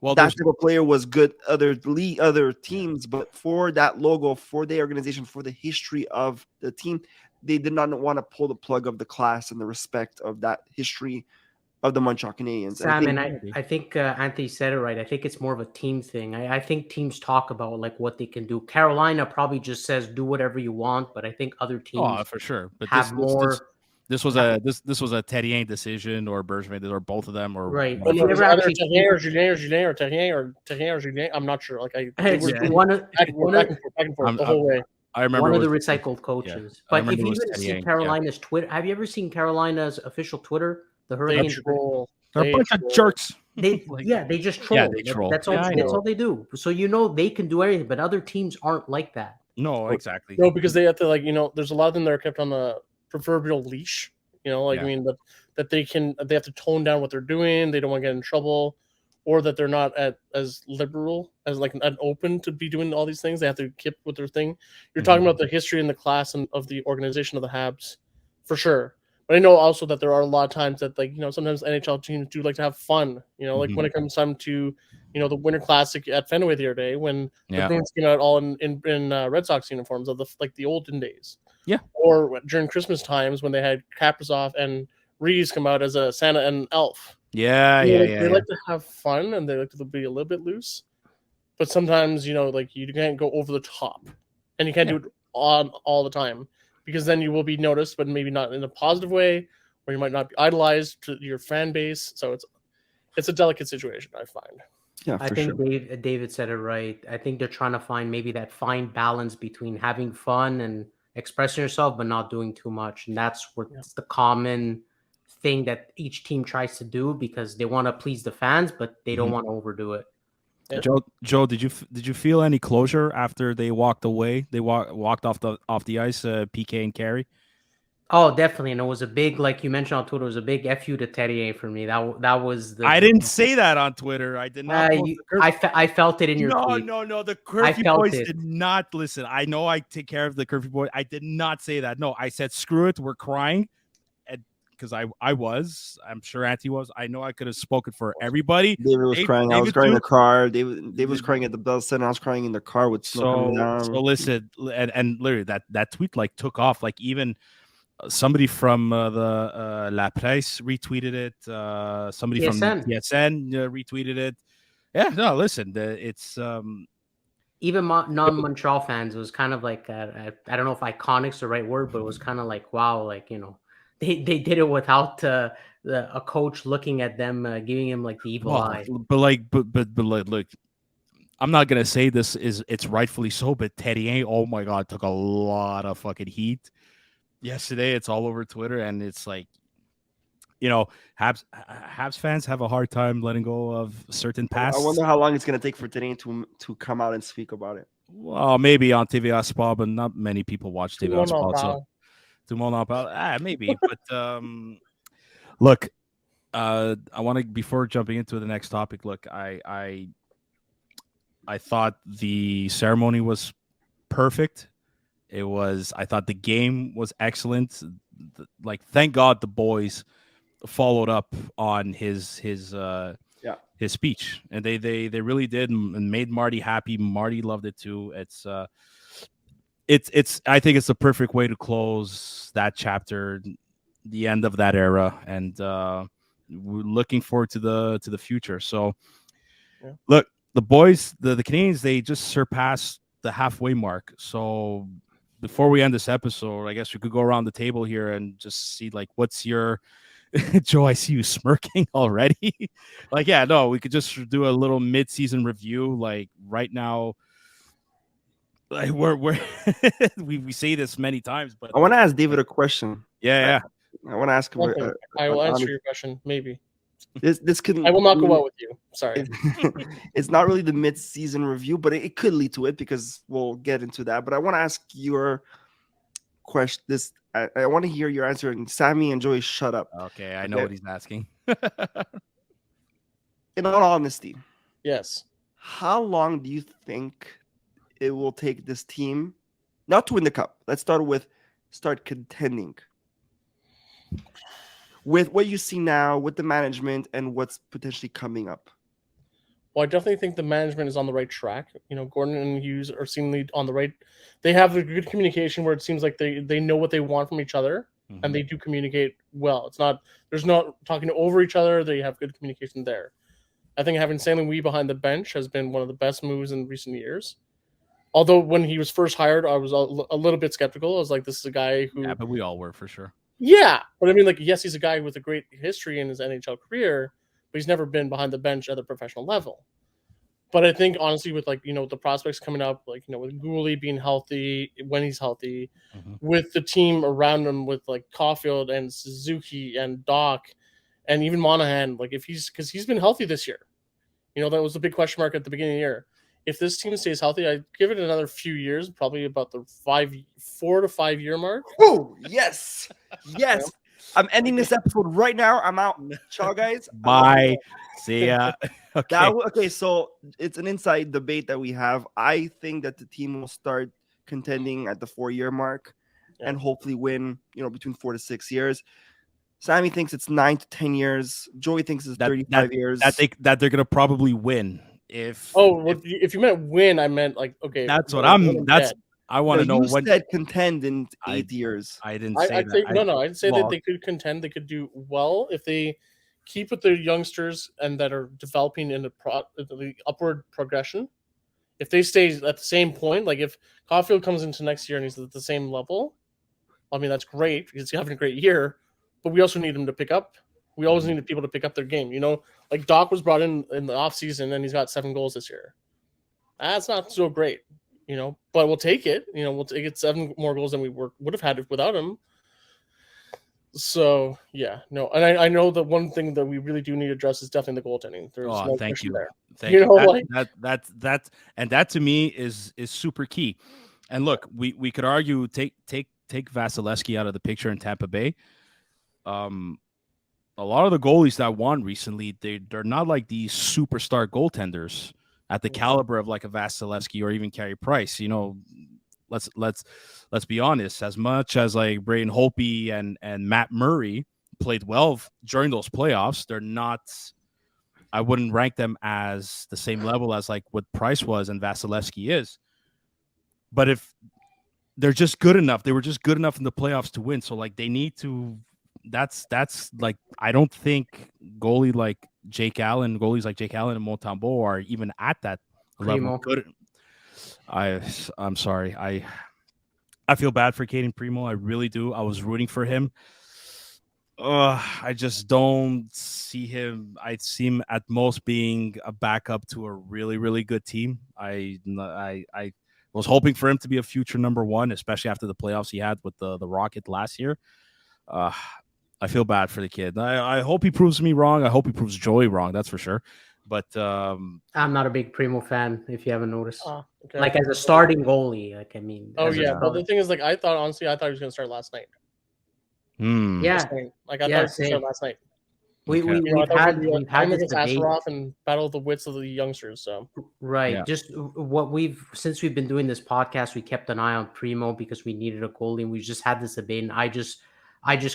Well, that type of player was good other teams, but for that logo, for the organization, for the history of the team, they did not want to pull the plug of the class and the respect of that history of the Montreal Canadiens. Sam, I think Anthony said it right. I think it's more of a team thing. I think teams talk about like what they can do. Carolina probably just says do whatever you want, but I think other teams for sure. But have more. This was a Terrien decision, or Bergevin, or both of them, or right. Well, no, either Julien. I'm not sure. Like back and forth the whole way. I remember one of the recycled coaches. Yeah, but if you even see Carolina's Twitter, have you ever seen Carolina's official Twitter? The Hurricanes. They're a bunch of jerks. They just troll. Yeah, they troll. That's all they do. So you know they can do everything, but other teams aren't like that. No, exactly. No, because they have to, like, you know, there's a lot of them that are kept on the proverbial leash. You know, like I mean that they have to tone down what they're doing. They don't want to get in trouble, or that they're not as liberal as like open to be doing all these things. They have to keep with their thing. You're talking about the history and the class and of the organization of the Habs, for sure. But I know also that there are a lot of times that, like, you know, sometimes NHL teams do like to have fun. You know, like when it comes time to, you know, the Winter Classic at Fenway the other day, when the Bruins came out all in Red Sox uniforms of the olden days. Yeah. Or during Christmas times when they had Kaprizov and Reeves come out as a Santa and Elf. They like to have fun and they like to be a little bit loose. But sometimes, you know, like you can't go over the top. And you can't do it on all the time. Because then you will be noticed, but maybe not in a positive way, or you might not be idolized to your fan base. So it's a delicate situation, I find. Yeah, I think David said it right. I think they're trying to find maybe that fine balance between having fun and expressing yourself, but not doing too much. And that's what's the common thing that each team tries to do, because they want to please the fans, but they don't want to overdo it. Yeah. Joe, did you feel any closure after they walked away? They walked off the ice, PK and Carey? Oh, definitely. And it was a big, like you mentioned on Twitter, it was a big FU to Terrier for me. That was I didn't say that on Twitter. I did not. I felt it in your tweet. No. The Curfew Boys did not listen. I know I take care of the Curfew Boys. I did not say that. No, I said, screw it. We're crying. Because I'm sure Auntie was. I know I could have spoken for everybody. David was crying. I was crying in the car. David was crying at the Bell Center. I was crying in the car with snow coming down. So listen, and literally that tweet like took off. Like even somebody from the La Presse retweeted it. Somebody from TSN retweeted it. Yeah, no, listen, it's Even non-Montreal fans, it was kind of like I don't know if iconic's the right word, but it was kind of like, wow, like, they did it without a coach looking at them, giving him like the evil well, eye. but like, but like, look, I'm not gonna say it's rightfully so, but Teddy, oh my god, took a lot of fucking heat yesterday. It's all over Twitter, and it's like, Habs fans have a hard time letting go of certain I past. wonder how long it's gonna take for Teddy to come out and speak about it. Well, maybe on TVA Spa, but not many people watch Tout le TVA monde en Spa. So, parle. tout le monde en parle. Maybe, but look, I want to, before jumping into the next topic. Look, I thought the ceremony was perfect. I thought the game was excellent. Like, thank God the boys followed up on Yeah. his speech, and they really did, and made Marty happy. Marty loved it too. It's I think it's the perfect way to close that chapter, the end of that era, and we're looking forward to the future. So, Yeah. look, the boys, the Canadians, they just surpassed the halfway mark. So before we end this episode, I guess we could go around the table here and just see, like, what's your Joe, I see you smirking already. Like, yeah, no, we could just do a little mid-season review. Like, right now, like, we're we say this many times, but I want to ask David a question. yeah. I want to ask him. Okay, I will an answer honest- your question. Maybe This could. I will not go out with you. Sorry. It's not really the mid-season review, but it could lead to it because we'll get into that. But I want to ask your question. I want to hear your answer. And Sammy and Joey, shut up. Okay, I know Okay. what he's asking. In all honesty, Yes. how long do you think it will take this team not to win the cup? Let's start contending with what you see now with the management and what's potentially coming up. Well, I definitely think the management is on the right track. Gordon and Hughes are seemingly on the right. They have a good communication where it seems like they know what they want from each other, and they do communicate well. There's not talking over each other. They have good communication there. I think having Stanley Wee behind the bench has been one of the best moves in recent years. Although when he was first hired, I was a little bit skeptical. I was like, this is a guy who... Yeah, but we all were, for sure. Yeah, but I mean, like, yes, he's a guy with a great history in his NHL career, but he's never been behind the bench at a professional level. But I think, honestly, with, like, the prospects coming up, like, with Gooley being healthy, when he's healthy, with the team around him, with, like, Caulfield and Suzuki and Doc and even Monahan, like, because he's been healthy this year. That was a big question mark at the beginning of the year. If this team stays healthy, I'd give it another few years, probably about the 4 to 5 year mark. Oh, yes. Yes. I'm ending this episode right now. I'm out. Ciao, guys. Bye. See ya. Okay. Okay, so it's an inside debate that we have. I think that the team will start contending at the 4-year mark and hopefully win, between 4 to 6 years. Sammy thinks it's 9 to 10 years. Joey thinks it's 35 years. That they're gonna probably win. If you meant win, I meant, like, okay. That's what I want to know. You when said contend in 8 years. I didn't say I'd that. say no. I'd say that they could contend. They could do well if they keep with their youngsters and that are developing in the upward progression. If they stay at the same point, like if Caulfield comes into next year and he's at the same level, I mean, that's great because he's having a great year. But we also need him to pick up. We always need people to pick up their game. Like Doc was brought in the offseason and he's got 7 goals this year. That's not so great, but we'll take it. We'll take it 7 more goals than we would have had without him. So, yeah, no. And I know that one thing that we really do need to address is definitely the goaltending. There's no thank question you. there. Thank you. Like, that to me is super key. And look, we could argue take Vasilevsky out of the picture in Tampa Bay. A lot of the goalies that won recently, they're not like these superstar goaltenders at the caliber of like a Vasilevsky or even Carey Price. Let's be honest. As much as like Braden Holtby and Matt Murray played well during those playoffs, they're not. I wouldn't rank them as the same level as like what Price was and Vasilevsky is. But if they're just good enough, they were just good enough in the playoffs to win. So like they need to. That's like I don't think goalie like Jake Allen, goalies like Jake Allen and Montembeault are even at that level. Primo. I'm sorry. I feel bad for Caden Primo. I really do. I was rooting for him. I just don't see him. I see him at most being a backup to a really, really good team. I was hoping for him to be a future number one, especially after the playoffs he had with the Rocket last year. I feel bad for the kid. I hope he proves me wrong. I hope he proves Joey wrong. That's for sure. But I'm not a big Primo fan, if you haven't noticed. Okay. Like as a starting goalie, like I mean. Oh as a yeah, but starter. the thing is, like, I thought he was going to start last night. Yeah, Just saying. Like, I thought he was going to start last night. we Okay. You know, I we've thought had we'd we've had this against debate. Askarov and battle the wits of the youngsters. So Right. Yeah. Just what since we've been doing this podcast, we kept an eye on Primo because we needed a goalie, and we just had this debate. And I just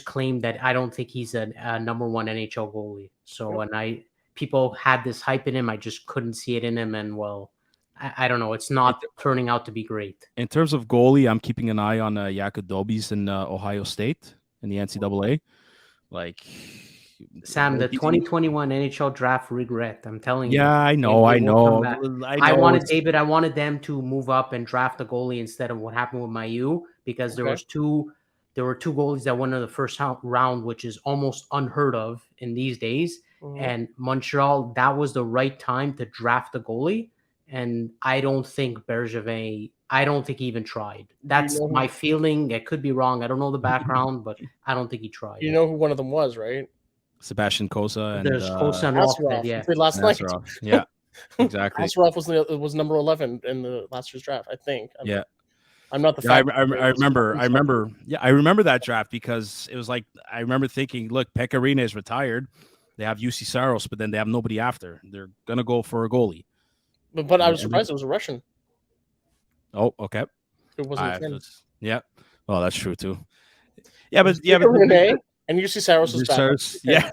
claimed that I don't think he's a number one NHL goalie. So when people had this hype in him, I just couldn't see it in him, and well, I don't know. It's not turning out to be great. In terms of goalie, I'm keeping an eye on Yakudobis in Ohio State in the NCAA. Like Sam, the 2021 NHL draft regret. I'm telling you. Yeah, I know. They will come back. I wanted David. I wanted them to move up and draft a goalie instead of what happened with Mayu because there were two goalies that went in the first round, which is almost unheard of in these days. And Montreal, that was the right time to draft a goalie. And I don't think Bergevin, I don't think he even tried. That's my feeling. It could be wrong. I don't know the background, but I don't think he tried. you know who one of them was, right? Sebastian Kosa and There's Kosa and Askarov. yeah. Played last night. Yeah, exactly. Askarov was number 11 in the last year's draft, I think. I'm not the. Yeah, I remember. Yeah, I remember that draft because it was like I remember thinking, look, Pecorino is retired. They have UC Saros, but then they have nobody after. They're gonna go for a goalie. But I was surprised it was a Russian. Oh, okay. It wasn't a Finn. Yeah. Well, that's true too. But Renee and UC Saros was back. Yeah.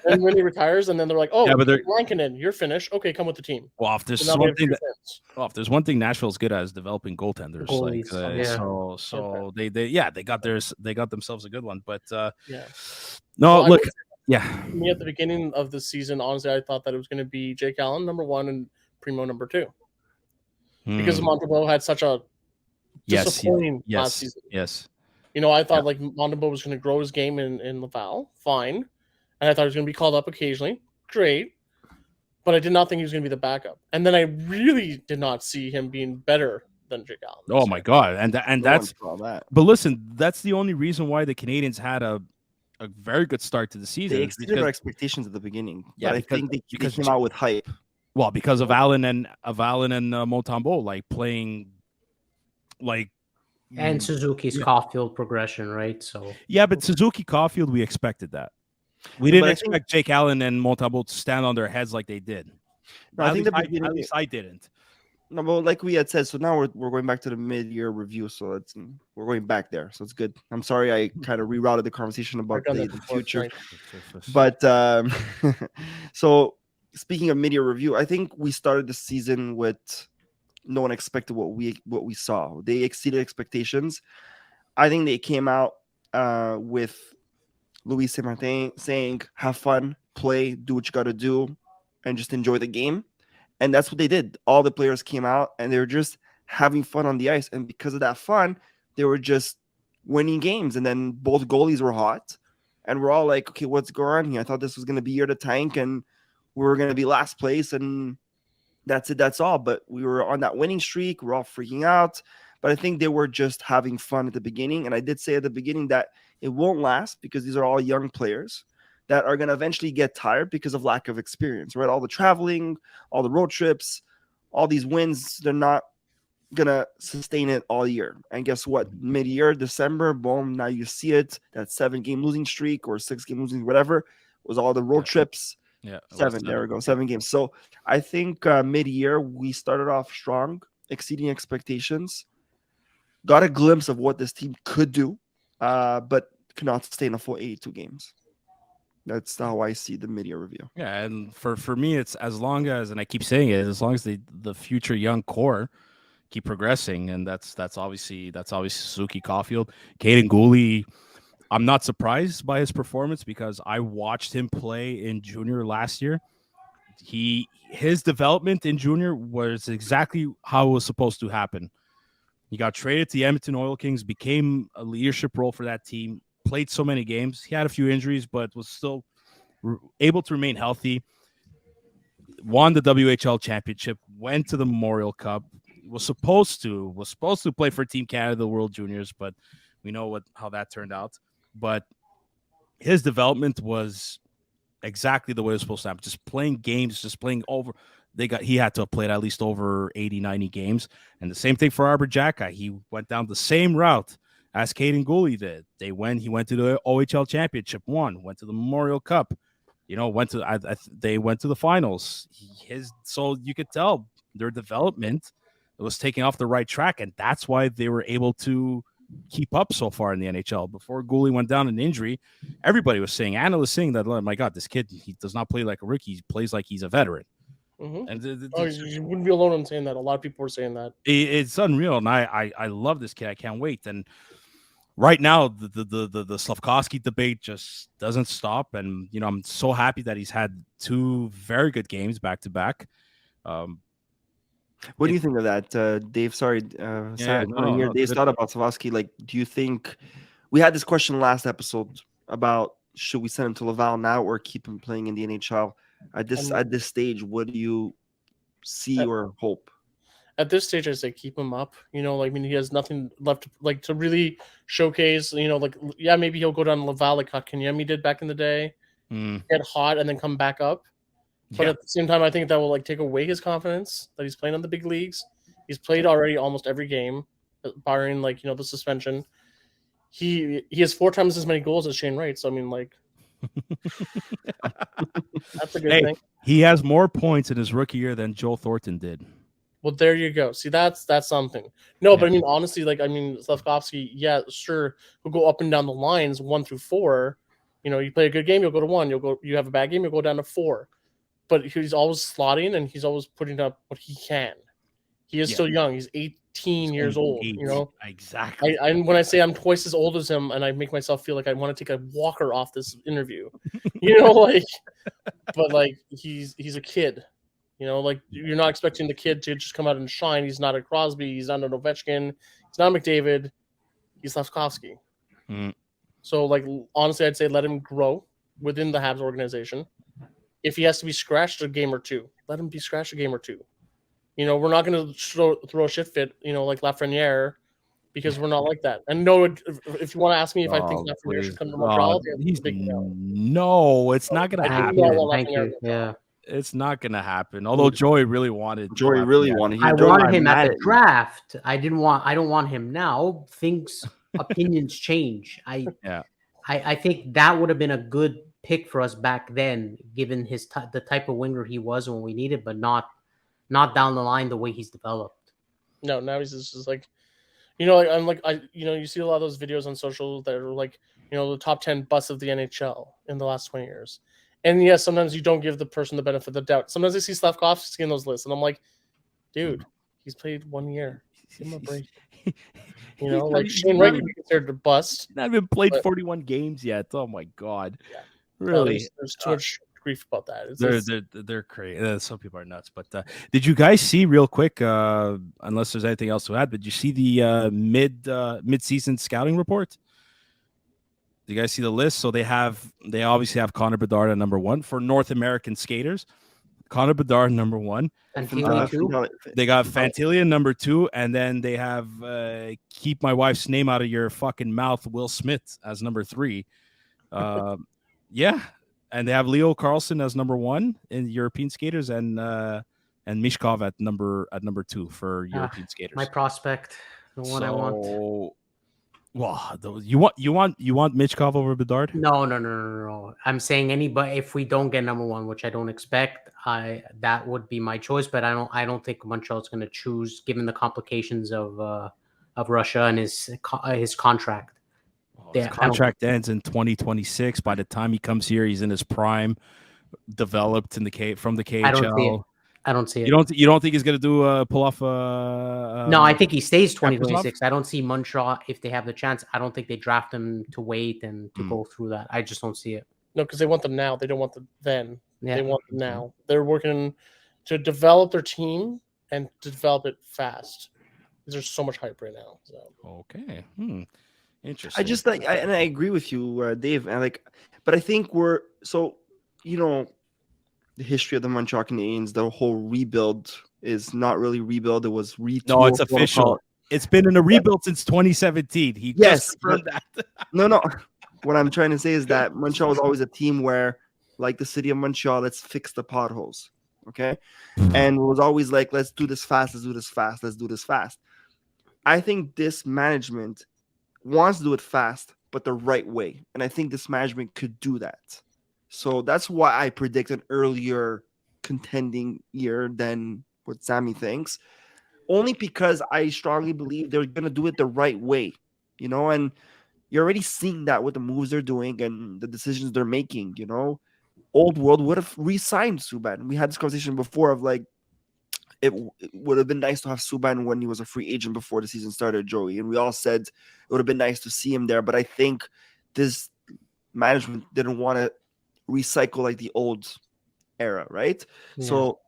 And when he retires, and then they're like, "Oh, yeah, but Lankinen, you're finished. Okay, come with the team." Well, if there's one thing Nashville's good at is developing goaltenders. So they got themselves a good one. But me at the beginning of the season, honestly, I thought that it was going to be Jake Allen number one and Primo number two because Montembeault had such a disappointing last season. Yes. You know, I thought like Montembeault was going to grow his game in Laval, fine, and I thought he was going to be called up occasionally, great, but I did not think he was going to be the backup. And then I really did not see him being better than Jake Allen. Oh my God, and that's that. But listen, that's the only reason why the Canadians had a very good start to the season. They exceeded our expectations at the beginning. Yeah, but I think they came out with hype. Well, because of Allen and Montembeault, like playing, like. And Suzuki's Caulfield progression, right? So yeah, but Suzuki Caulfield, we expected that. We didn't expect Jake Allen and Montembeault to stand on their heads like they did. No, at least I didn't. No, but like we had said, so now we're going back to the mid-year review, so we're going back there, so it's good. I'm sorry I kind of rerouted the conversation about the future, but so speaking of mid-year review, I think we started the season with no one expected what we saw. They exceeded expectations. I think they came out with Louis Saint-Martin saying, "Have fun, play, do what you got to do, and just enjoy the game." And that's what they did. All the players came out and they were just having fun on the ice. And because of that fun, they were just winning games. And then both goalies were hot. And we're all like, okay, what's going on here? I thought this was going to be year to tank and we were going to be last place. And that's it. That's all. But we were on that winning streak. We're all freaking out. But I think they were just having fun at the beginning. And I did say at the beginning that it won't last because these are all young players that are going to eventually get tired because of lack of experience, right? All the traveling, all the road trips, all these wins, they're not going to sustain it all year. And guess what? Mid-year, December, boom, now you see it. That 7-game losing streak or 6-game losing, whatever, was all the road trips. Yeah, 7. There we go. 7 games. So I think mid-year, we started off strong, exceeding expectations, got a glimpse of what this team could do, but could not sustain a full 82 games. That's how I see the mid-year review. Yeah, and for me, it's as long as, and I keep saying it, as long as the future young core keep progressing, and that's obviously Suzuki Caulfield, Caden Gooley. I'm not surprised by his performance because I watched him play in junior last year. His development in junior was exactly how it was supposed to happen. He got traded to the Edmonton Oil Kings, became a leadership role for that team, played so many games. He had a few injuries, but was still able to remain healthy. Won the WHL championship, went to the Memorial Cup, was supposed to play for Team Canada, the World Juniors, but we know how that turned out. But his development was exactly the way it was supposed to happen. Just playing games, just playing over. He had to have played at least over 80, 90 games. And the same thing for Arbor Jacka. He went down the same route as Caden Gooley did. He went to the OHL championship, went to the Memorial Cup, they went to the finals. So you could tell their development was taking off the right track. And that's why they were able to keep up so far in the NHL. Before Gooley went down in injury, everybody was saying, analysts saying that, oh my God, this kid, he does not play like a rookie. He plays like he's a veteran. Mm-hmm. And you wouldn't be alone in saying that. A lot of people were saying that. It's unreal. And I love this kid. I can't wait. And right now, the Slavkovsky debate just doesn't stop. And, I'm so happy that he's had 2 very good games back to back. What do you think of that, Dave? Sorry, Dave's thought about Slavkovsky. Like, do you think we had this question last episode about should we send him to Laval now or keep him playing in the NHL? At this stage, what do you see or hope? At this stage, I say keep him up. He has nothing left to really showcase. Maybe he'll go down to Laval like Kotkaniemi did back in the day, get hot and then come back up. But at the same time, I think that will take away his confidence that he's playing on the big leagues. He's played already almost every game, barring the suspension. He has 4 times as many goals as Shane Wright. So that's a good thing. He has more points in his rookie year than Joe Thornton did. Well, there you go. See, that's something. No, but honestly, Slavkovsky, sure, he'll go up and down the lines 1 through 4. You play a good game, you'll go to 1. You have a bad game, you'll go down to 4. But he's always slotting and he's always putting up what he can. He is still young. He's 18 years old. Exactly. When I say I'm twice as old as him, and I make myself feel like I want to take a walker off this interview, but he's a kid. You're not expecting the kid to just come out and shine. He's not a Crosby. He's not an Ovechkin. He's not a McDavid. He's Slavkovsky. So, honestly, I'd say let him grow within the Habs organization. If he has to be scratched a game or 2, let him be scratched a game or 2. We're not going to throw a shit fit, like Lafreniere, because we're not like that. And no, if you want to ask me if I think Lafreniere should come to Montreal, no, it's not going to happen. Thank you. Yeah. It's not going to happen. Although Joey really wanted. I wanted him at the draft. I don't want him now. Opinions change. I think that would have been a good pick for us back then, given the type of winger he was when we needed, but not down the line the way he's developed. No, now he's just you see a lot of those videos on social that are the top 10 busts of the NHL in the last 20 years. And yes, sometimes you don't give the person the benefit of the doubt. Sometimes I see Slavkovsky in those lists, and I'm like, dude, he's played 1 year. Give him a break. Shane Wright could be considered a bust. Not even played 41 games yet. Oh my God. Yeah. Really? There's too much grief about that. They're crazy. Some people are nuts. But did you guys see real quick? Unless there's anything else to add, did you see the mid-season scouting report? Do you guys see the list? So they obviously have Connor Bedard at number 1 for North American skaters. Connor Bedard number 1. And they got Fantilli number 2, and then they have keep my wife's name out of your fucking mouth, Will Smith as number 3. Yeah, and they have Leo Carlson as number 1 in European skaters, and Mishkov at number 2 for European skaters. My prospect, the one I want. Well, you want Michkov over Bedard? No. I'm saying anybody. If we don't get number 1, which I don't expect, that would be my choice. But I don't think Montreal's going to choose, given the complications of Russia and his contract. His contract ends in 2026. By the time he comes here, he's in his prime, developed from the KHL. I don't see it. I don't see it. You don't think he's gonna do pull off? No, I think he stays Kaprizov? 2026. I don't see Montreal, if they have the chance. I don't think they draft him to wait and to go through that. I just don't see it. No, because they want them now. They don't want them then. Yeah. They want them now. They're working to develop their team and to develop it fast. There's so much hype right now. So. Okay. Interesting. I just like, and I agree with you, Dave. And but I think we're so, the history of the Montreal Canadiens, the whole rebuild is not really rebuild. It was retool. No, it's official. It's been in a rebuild since 2017. He just confirmed that. No. What I'm trying to say is that Montreal was always a team where, like the city of Montreal, let's fix the potholes. Okay. And it was always like, let's do this fast. Let's do this fast. Let's do this fast. I think this management wants to do it fast, but the right way. And I think this management could do that. So that's why I predict an earlier contending year than what Sammy thinks. Only because I strongly believe they're going to do it the right way, and you're already seeing that with the moves they're doing and the decisions they're making, Old World would have re-signed Subban. We had this conversation before of like, it would have been nice to have Subban when he was a free agent before the season started, Joey. And we all said it would have been nice to see him there. But I think this management didn't want to recycle like the old era, right? Yeah. So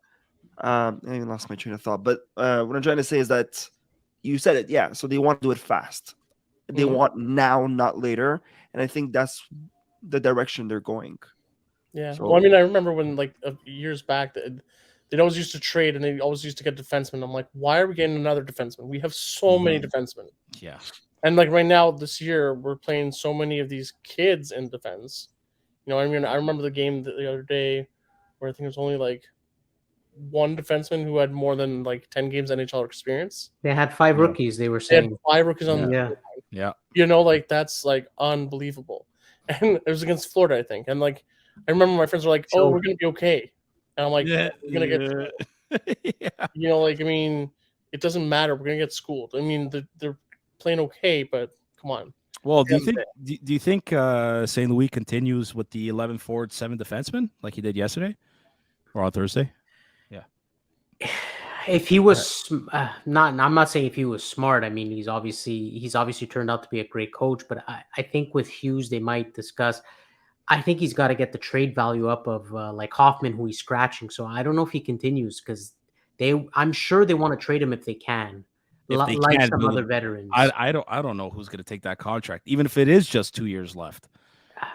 I lost my train of thought. But what I'm trying to say is that you said it, yeah. So they want to do it fast. They want now, not later. And I think that's the direction they're going. Yeah. So, Well, I mean, I remember when like years back they'd always used to trade and they always used to get defensemen. I'm like, why are we getting another defenseman? We have so many defensemen. Yeah. And like right now, this year, we're playing so many of these kids in defense. I mean, I remember the game the other day where I think it was only like one defenseman who had more than like 10 games NHL experience. They had 5 rookies, they were They had saying. 5 rookies on Yeah. Yeah. like that's like unbelievable. And it was against Florida, I think. And like I remember my friends were like, "Oh, we're gonna be okay," and I'm like, "We're gonna get." Yeah. Like I mean, it doesn't matter. We're gonna get schooled. I mean, they're playing okay, but come on. Well, do you think St. Louis continues with the 11 forward, 7 defensemen like he did yesterday or on Thursday? Yeah. If he was I'm not saying if he was smart. I mean, he's obviously turned out to be a great coach. But I think with Hughes, they might discuss. I think he's got to get the trade value up of like Hoffman, who he's scratching. So I don't know if he continues because I'm sure they want to trade him if they can. Like some other veterans. I don't know who's going to take that contract, even if it is just 2 years left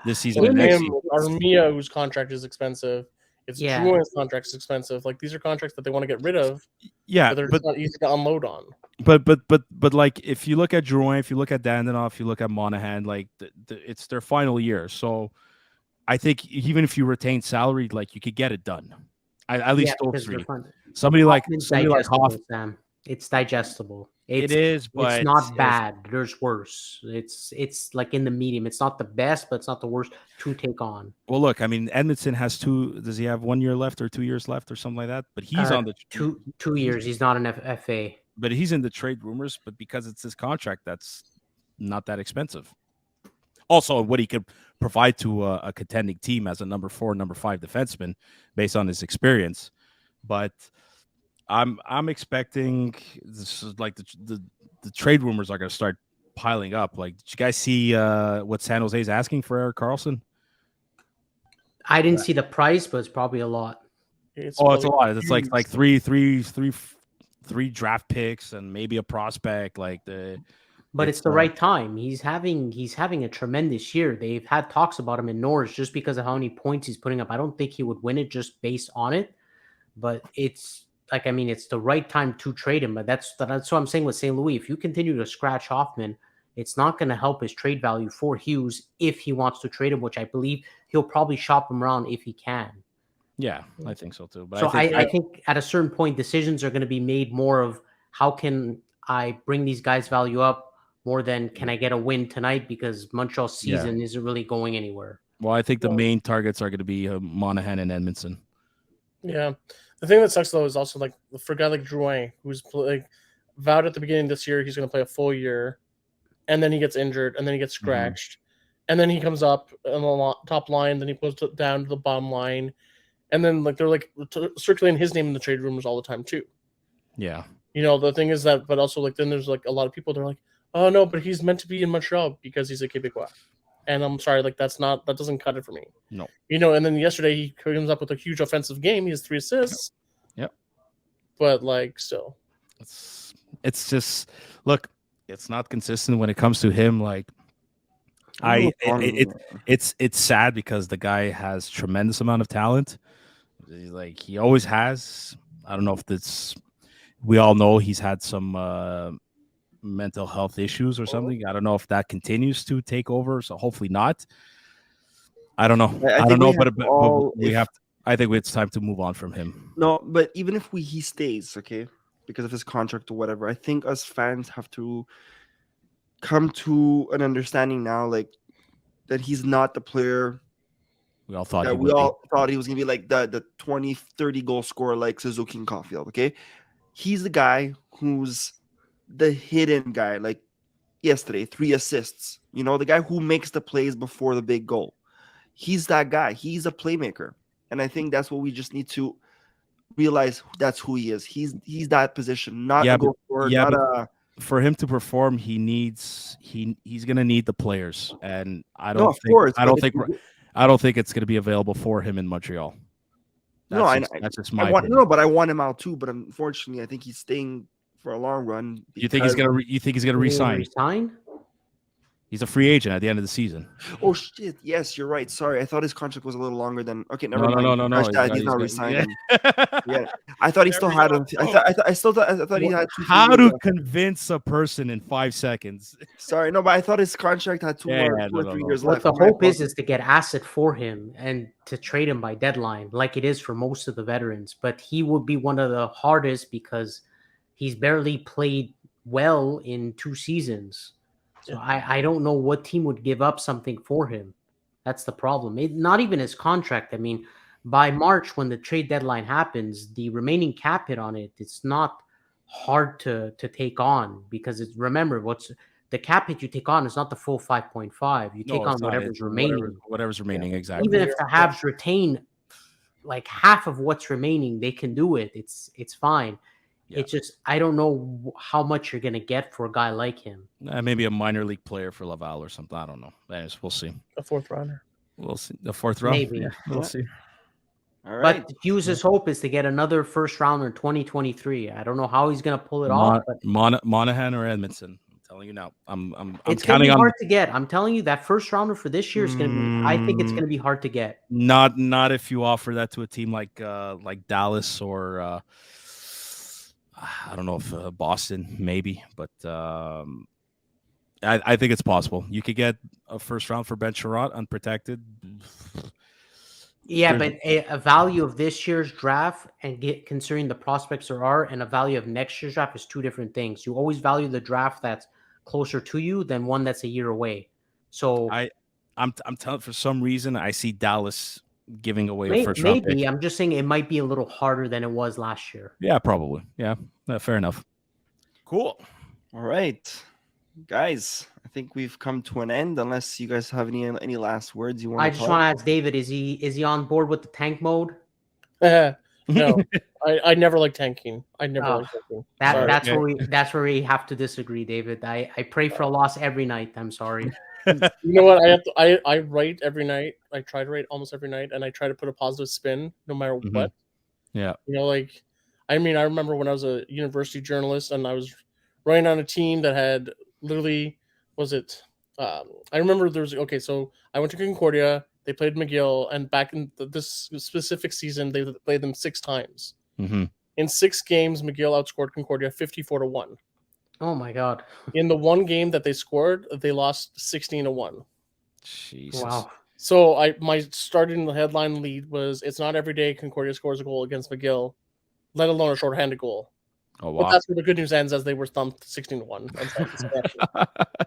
this season and next season. Armia, whose contract is expensive. It's Drouin's contract is expensive. Like these are contracts that they want to get rid of. Yeah, but they're not easy to unload on. But like if you look at Drouin, if you look at Dandenov, if you look at Monahan, like it's their final year. So I think even if you retain salary, like you could get it done. At least those 3. Somebody like Hoffman. Sam. It's digestible. It is, but it's not bad. There's worse. It's like in the medium. It's not the best, but it's not the worst to take on. Well, look, I mean, Edmondson has 2. Does he have 1 year left or 2 years left or something like that? But he's on the 2 years. He's not an FA. But he's in the trade rumors. But because it's his contract, that's not that expensive. Also, what he could provide to a contending team as a number 4, number 5 defenseman, based on his experience. But I'm expecting this is like the trade rumors are going to start piling up. Like, did you guys see what San Jose's asking for Erik Karlsson? I didn't see the price, but it's probably a lot. It's a lot. It's like three draft picks and maybe a prospect. But it's the right time. He's having a tremendous year. They've had talks about him in Norris just because of how many points he's putting up. I don't think he would win it just based on it, but it's like, I mean, it's the right time to trade him. But that's what I'm saying with St. Louis. If you continue to scratch Hoffman, it's not going to help his trade value for Hughes if he wants to trade him, which I believe he'll probably shop him around if he can. Yeah, I think so too. But so I think at a certain point, decisions are going to be made more of how can I bring these guys' value up more than can I get a win tonight because Montreal's season isn't really going anywhere. Well, I think the main targets are going to be Monahan and Edmondson. Yeah. The thing that sucks, though, is also like for a guy like Drouin, who's like vowed at the beginning of this year he's going to play a full year, and then he gets injured, and then he gets scratched, and then he comes up on the top line, then he goes down to the bottom line, And then like they're like circulating his name in the trade rumors all the time too. Yeah. The thing is that, but also like then there's like a lot of people that are like, oh no, but he's meant to be in Montreal because he's a Québécois. And I'm sorry, like that doesn't cut it for me. No. And then yesterday he comes up with a huge offensive game. He has 3 assists. Yep. But like still. It's just look, it's not consistent when it comes to him. Like it's sad because the guy has tremendous amount of talent. Like he always has. I don't know if it's. We all know he's had some mental health issues or something. I don't know if that continues to take over. So hopefully not. I don't know. I don't know, but we have. I think it's time to move on from him. No, but even if he stays, okay, because of his contract or whatever, I think us fans have to come to an understanding now, like that he's not the player we all thought that we all thought he was gonna be, like the 20, 30 goal scorer like Suzuki and Caulfield. Okay, he's the guy who's the hidden guy. Like yesterday, 3 assists. The guy who makes the plays before the big goal. He's that guy. He's a playmaker, and I think that's what we just need to realize. That's who he is. He's that position, not a goal scorer, not a. For him to perform, he's gonna need the players, and I don't think it's gonna be available for him in Montreal. That's just my opinion. But I want him out too. But unfortunately, I think he's staying for a long run. You think he's gonna resign? He's a free agent at the end of the season. Oh shit! Yes, you're right. Sorry, I thought his contract was a little longer than. Okay, never mind. No. He's not resigning. Yeah, I thought he still had him. I thought he had. How to convince a person in 5 seconds? Sorry, no, but I thought his contract had 2 or 3 years left. What the hope is to get asset for him and to trade him by deadline, like it is for most of the veterans. But he would be one of the hardest because he's barely played well in 2 seasons. So I don't know what team would give up something for him. That's the problem. Not even his contract. I mean, by March, when the trade deadline happens, the remaining cap hit on it, it's not hard to take on because remember, what's the cap hit you take on is not the full 5.5. You take on whatever's remaining. Whatever's remaining, exactly. Even if the Habs retain like half of what's remaining, they can do it. It's fine. Yeah. It's just I don't know how much you're gonna get for a guy like him. Maybe a minor league player for Laval or something. I don't know. Anyways, we'll see. A 4th rounder. We'll see. The 4th round. Maybe. Yeah, we'll see. All right. But Hughes' hope is to get another first rounder in 2023. I don't know how he's gonna pull it off. But Monahan or Edmondson. I'm telling you now. I'm it's counting gonna be on. Hard to get. I'm telling you that first rounder for this year is gonna be. I think it's gonna be hard to get. Not if you offer that to a team like Dallas or. I don't know if Boston, maybe, but I think it's possible. You could get a first round for Ben Sherratt unprotected. Yeah, but a value of this year's draft and considering the prospects there are, and a value of next year's draft is 2 different things. You always value the draft that's closer to you than one that's a year away. So I'm telling, for some reason I see Dallas giving away a first round pick. I'm just saying it might be a little harder than it was last year. Yeah, probably. Yeah, fair enough. Cool. All right, guys. I think we've come to an end. Unless you guys have any last words you want. I just want to ask David: Is he on board with the tank mode? No, I never like tanking. I never like tanking. That's where we have to disagree, David. I pray for a loss every night. I'm sorry. You know what? I write every night. I try to write almost every night, and I try to put a positive spin no matter what. Yeah. I remember when I was a university journalist and I was writing on a team that had literally, I remember there was, so I went to Concordia, they played McGill, and back in this specific season, they played them 6 times. Mm-hmm. In 6 games, McGill outscored Concordia 54-1. Oh my God. In the 1 game that they scored, they lost 16-1. Jesus. Wow. So my starting headline lead was, it's not every day Concordia scores a goal against McGill, let alone a shorthanded goal. Oh, wow. But that's where the good news ends, as they were thumped 16-1.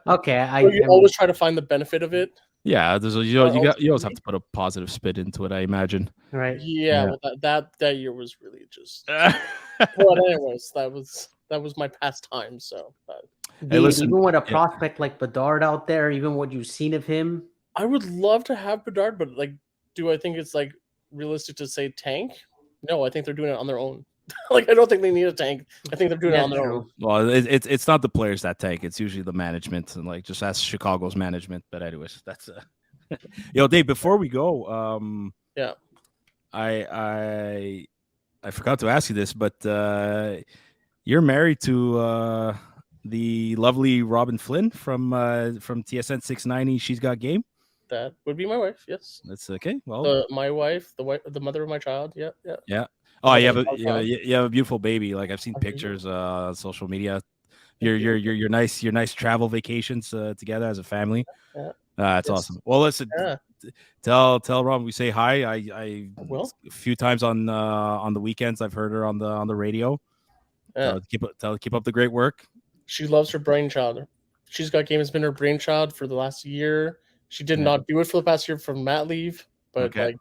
Okay. You always try to find the benefit of it. Yeah, you always have to put a positive spin into it, I imagine. Right. Yeah. Well, that year was really just. But anyways, that was my pastime. So, hey, listen, even with a prospect like Bedard out there, even what you've seen of him, I would love to have Bedard, but do I think it's realistic to say tank? No, I think they're doing it on their own. Like, I don't think they need a tank. I think they're doing it on their own. Well, it's not the players that tank. It's usually the management, and like just ask Chicago's management. But anyways, that's Dave. Before we go, Yeah. I forgot to ask you this, but you're married to the lovely Robin Flynn from TSN 690. She's Got Game. That would be my wife. Yes. That's okay. Well, My wife, the mother of my child. Yeah. yeah. Oh, you have a beautiful baby. Like I've seen pictures on social media. Your nice travel vacations together as a family. Yeah. That's awesome. Well, listen. Yeah. Tell Rob we say hi. I will. A few times on the weekends I've heard her on the radio. Yeah. Keep up the great work. She loves her brainchild. She's Got Game has been her brainchild for the last year. She did not do it for the past year from mat leave, but like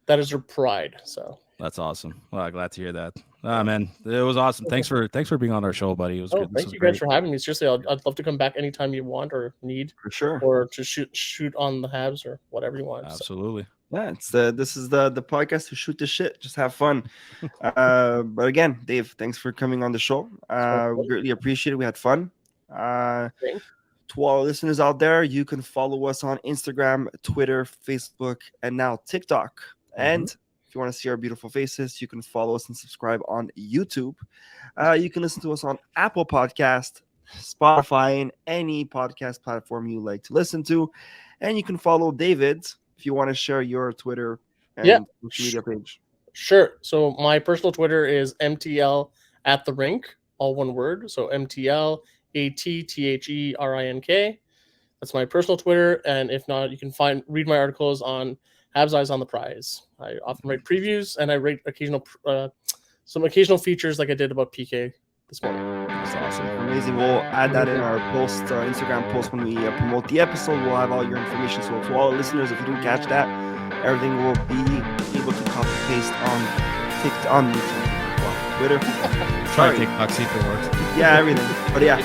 that is her pride. So that's awesome. Well, glad to hear that. Man, it was awesome. Thanks for being on our show, buddy. It was good. Thank you guys for having me. Seriously, I'd love to come back anytime you want or need. For sure. Or to shoot on the Habs or whatever you want. Absolutely. So. Yeah, this is the podcast to shoot the shit, just have fun. But again, Dave, thanks for coming on the show. We greatly appreciate it. We had fun. To all our listeners out there, you can follow us on Instagram, Twitter, Facebook, and now TikTok. And if you want to see our beautiful faces, you can follow us and subscribe on YouTube. You can listen to us on Apple Podcast, Spotify, and any podcast platform you like to listen to. And you can follow David if you want to share your Twitter and social media page. Sure. So my personal Twitter is MTL at the rink, all one word. So MTL ATTHERINK. That's my personal Twitter. And if not, you can read my articles on Habs Eyes on the Prize. I often write previews and I write some occasional features like I did about PK this morning. That's awesome. Amazing. We'll add that in our Instagram post when we promote the episode. We'll have all your information. So to all the listeners, if you didn't catch that, everything will be able to copy paste on YouTube, Twitter. Try TikTok, see if it works. Yeah, everything. But yeah.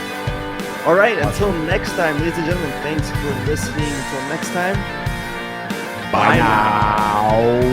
All right. Until next time, ladies and gentlemen, thanks for listening. Until next time. Bye now.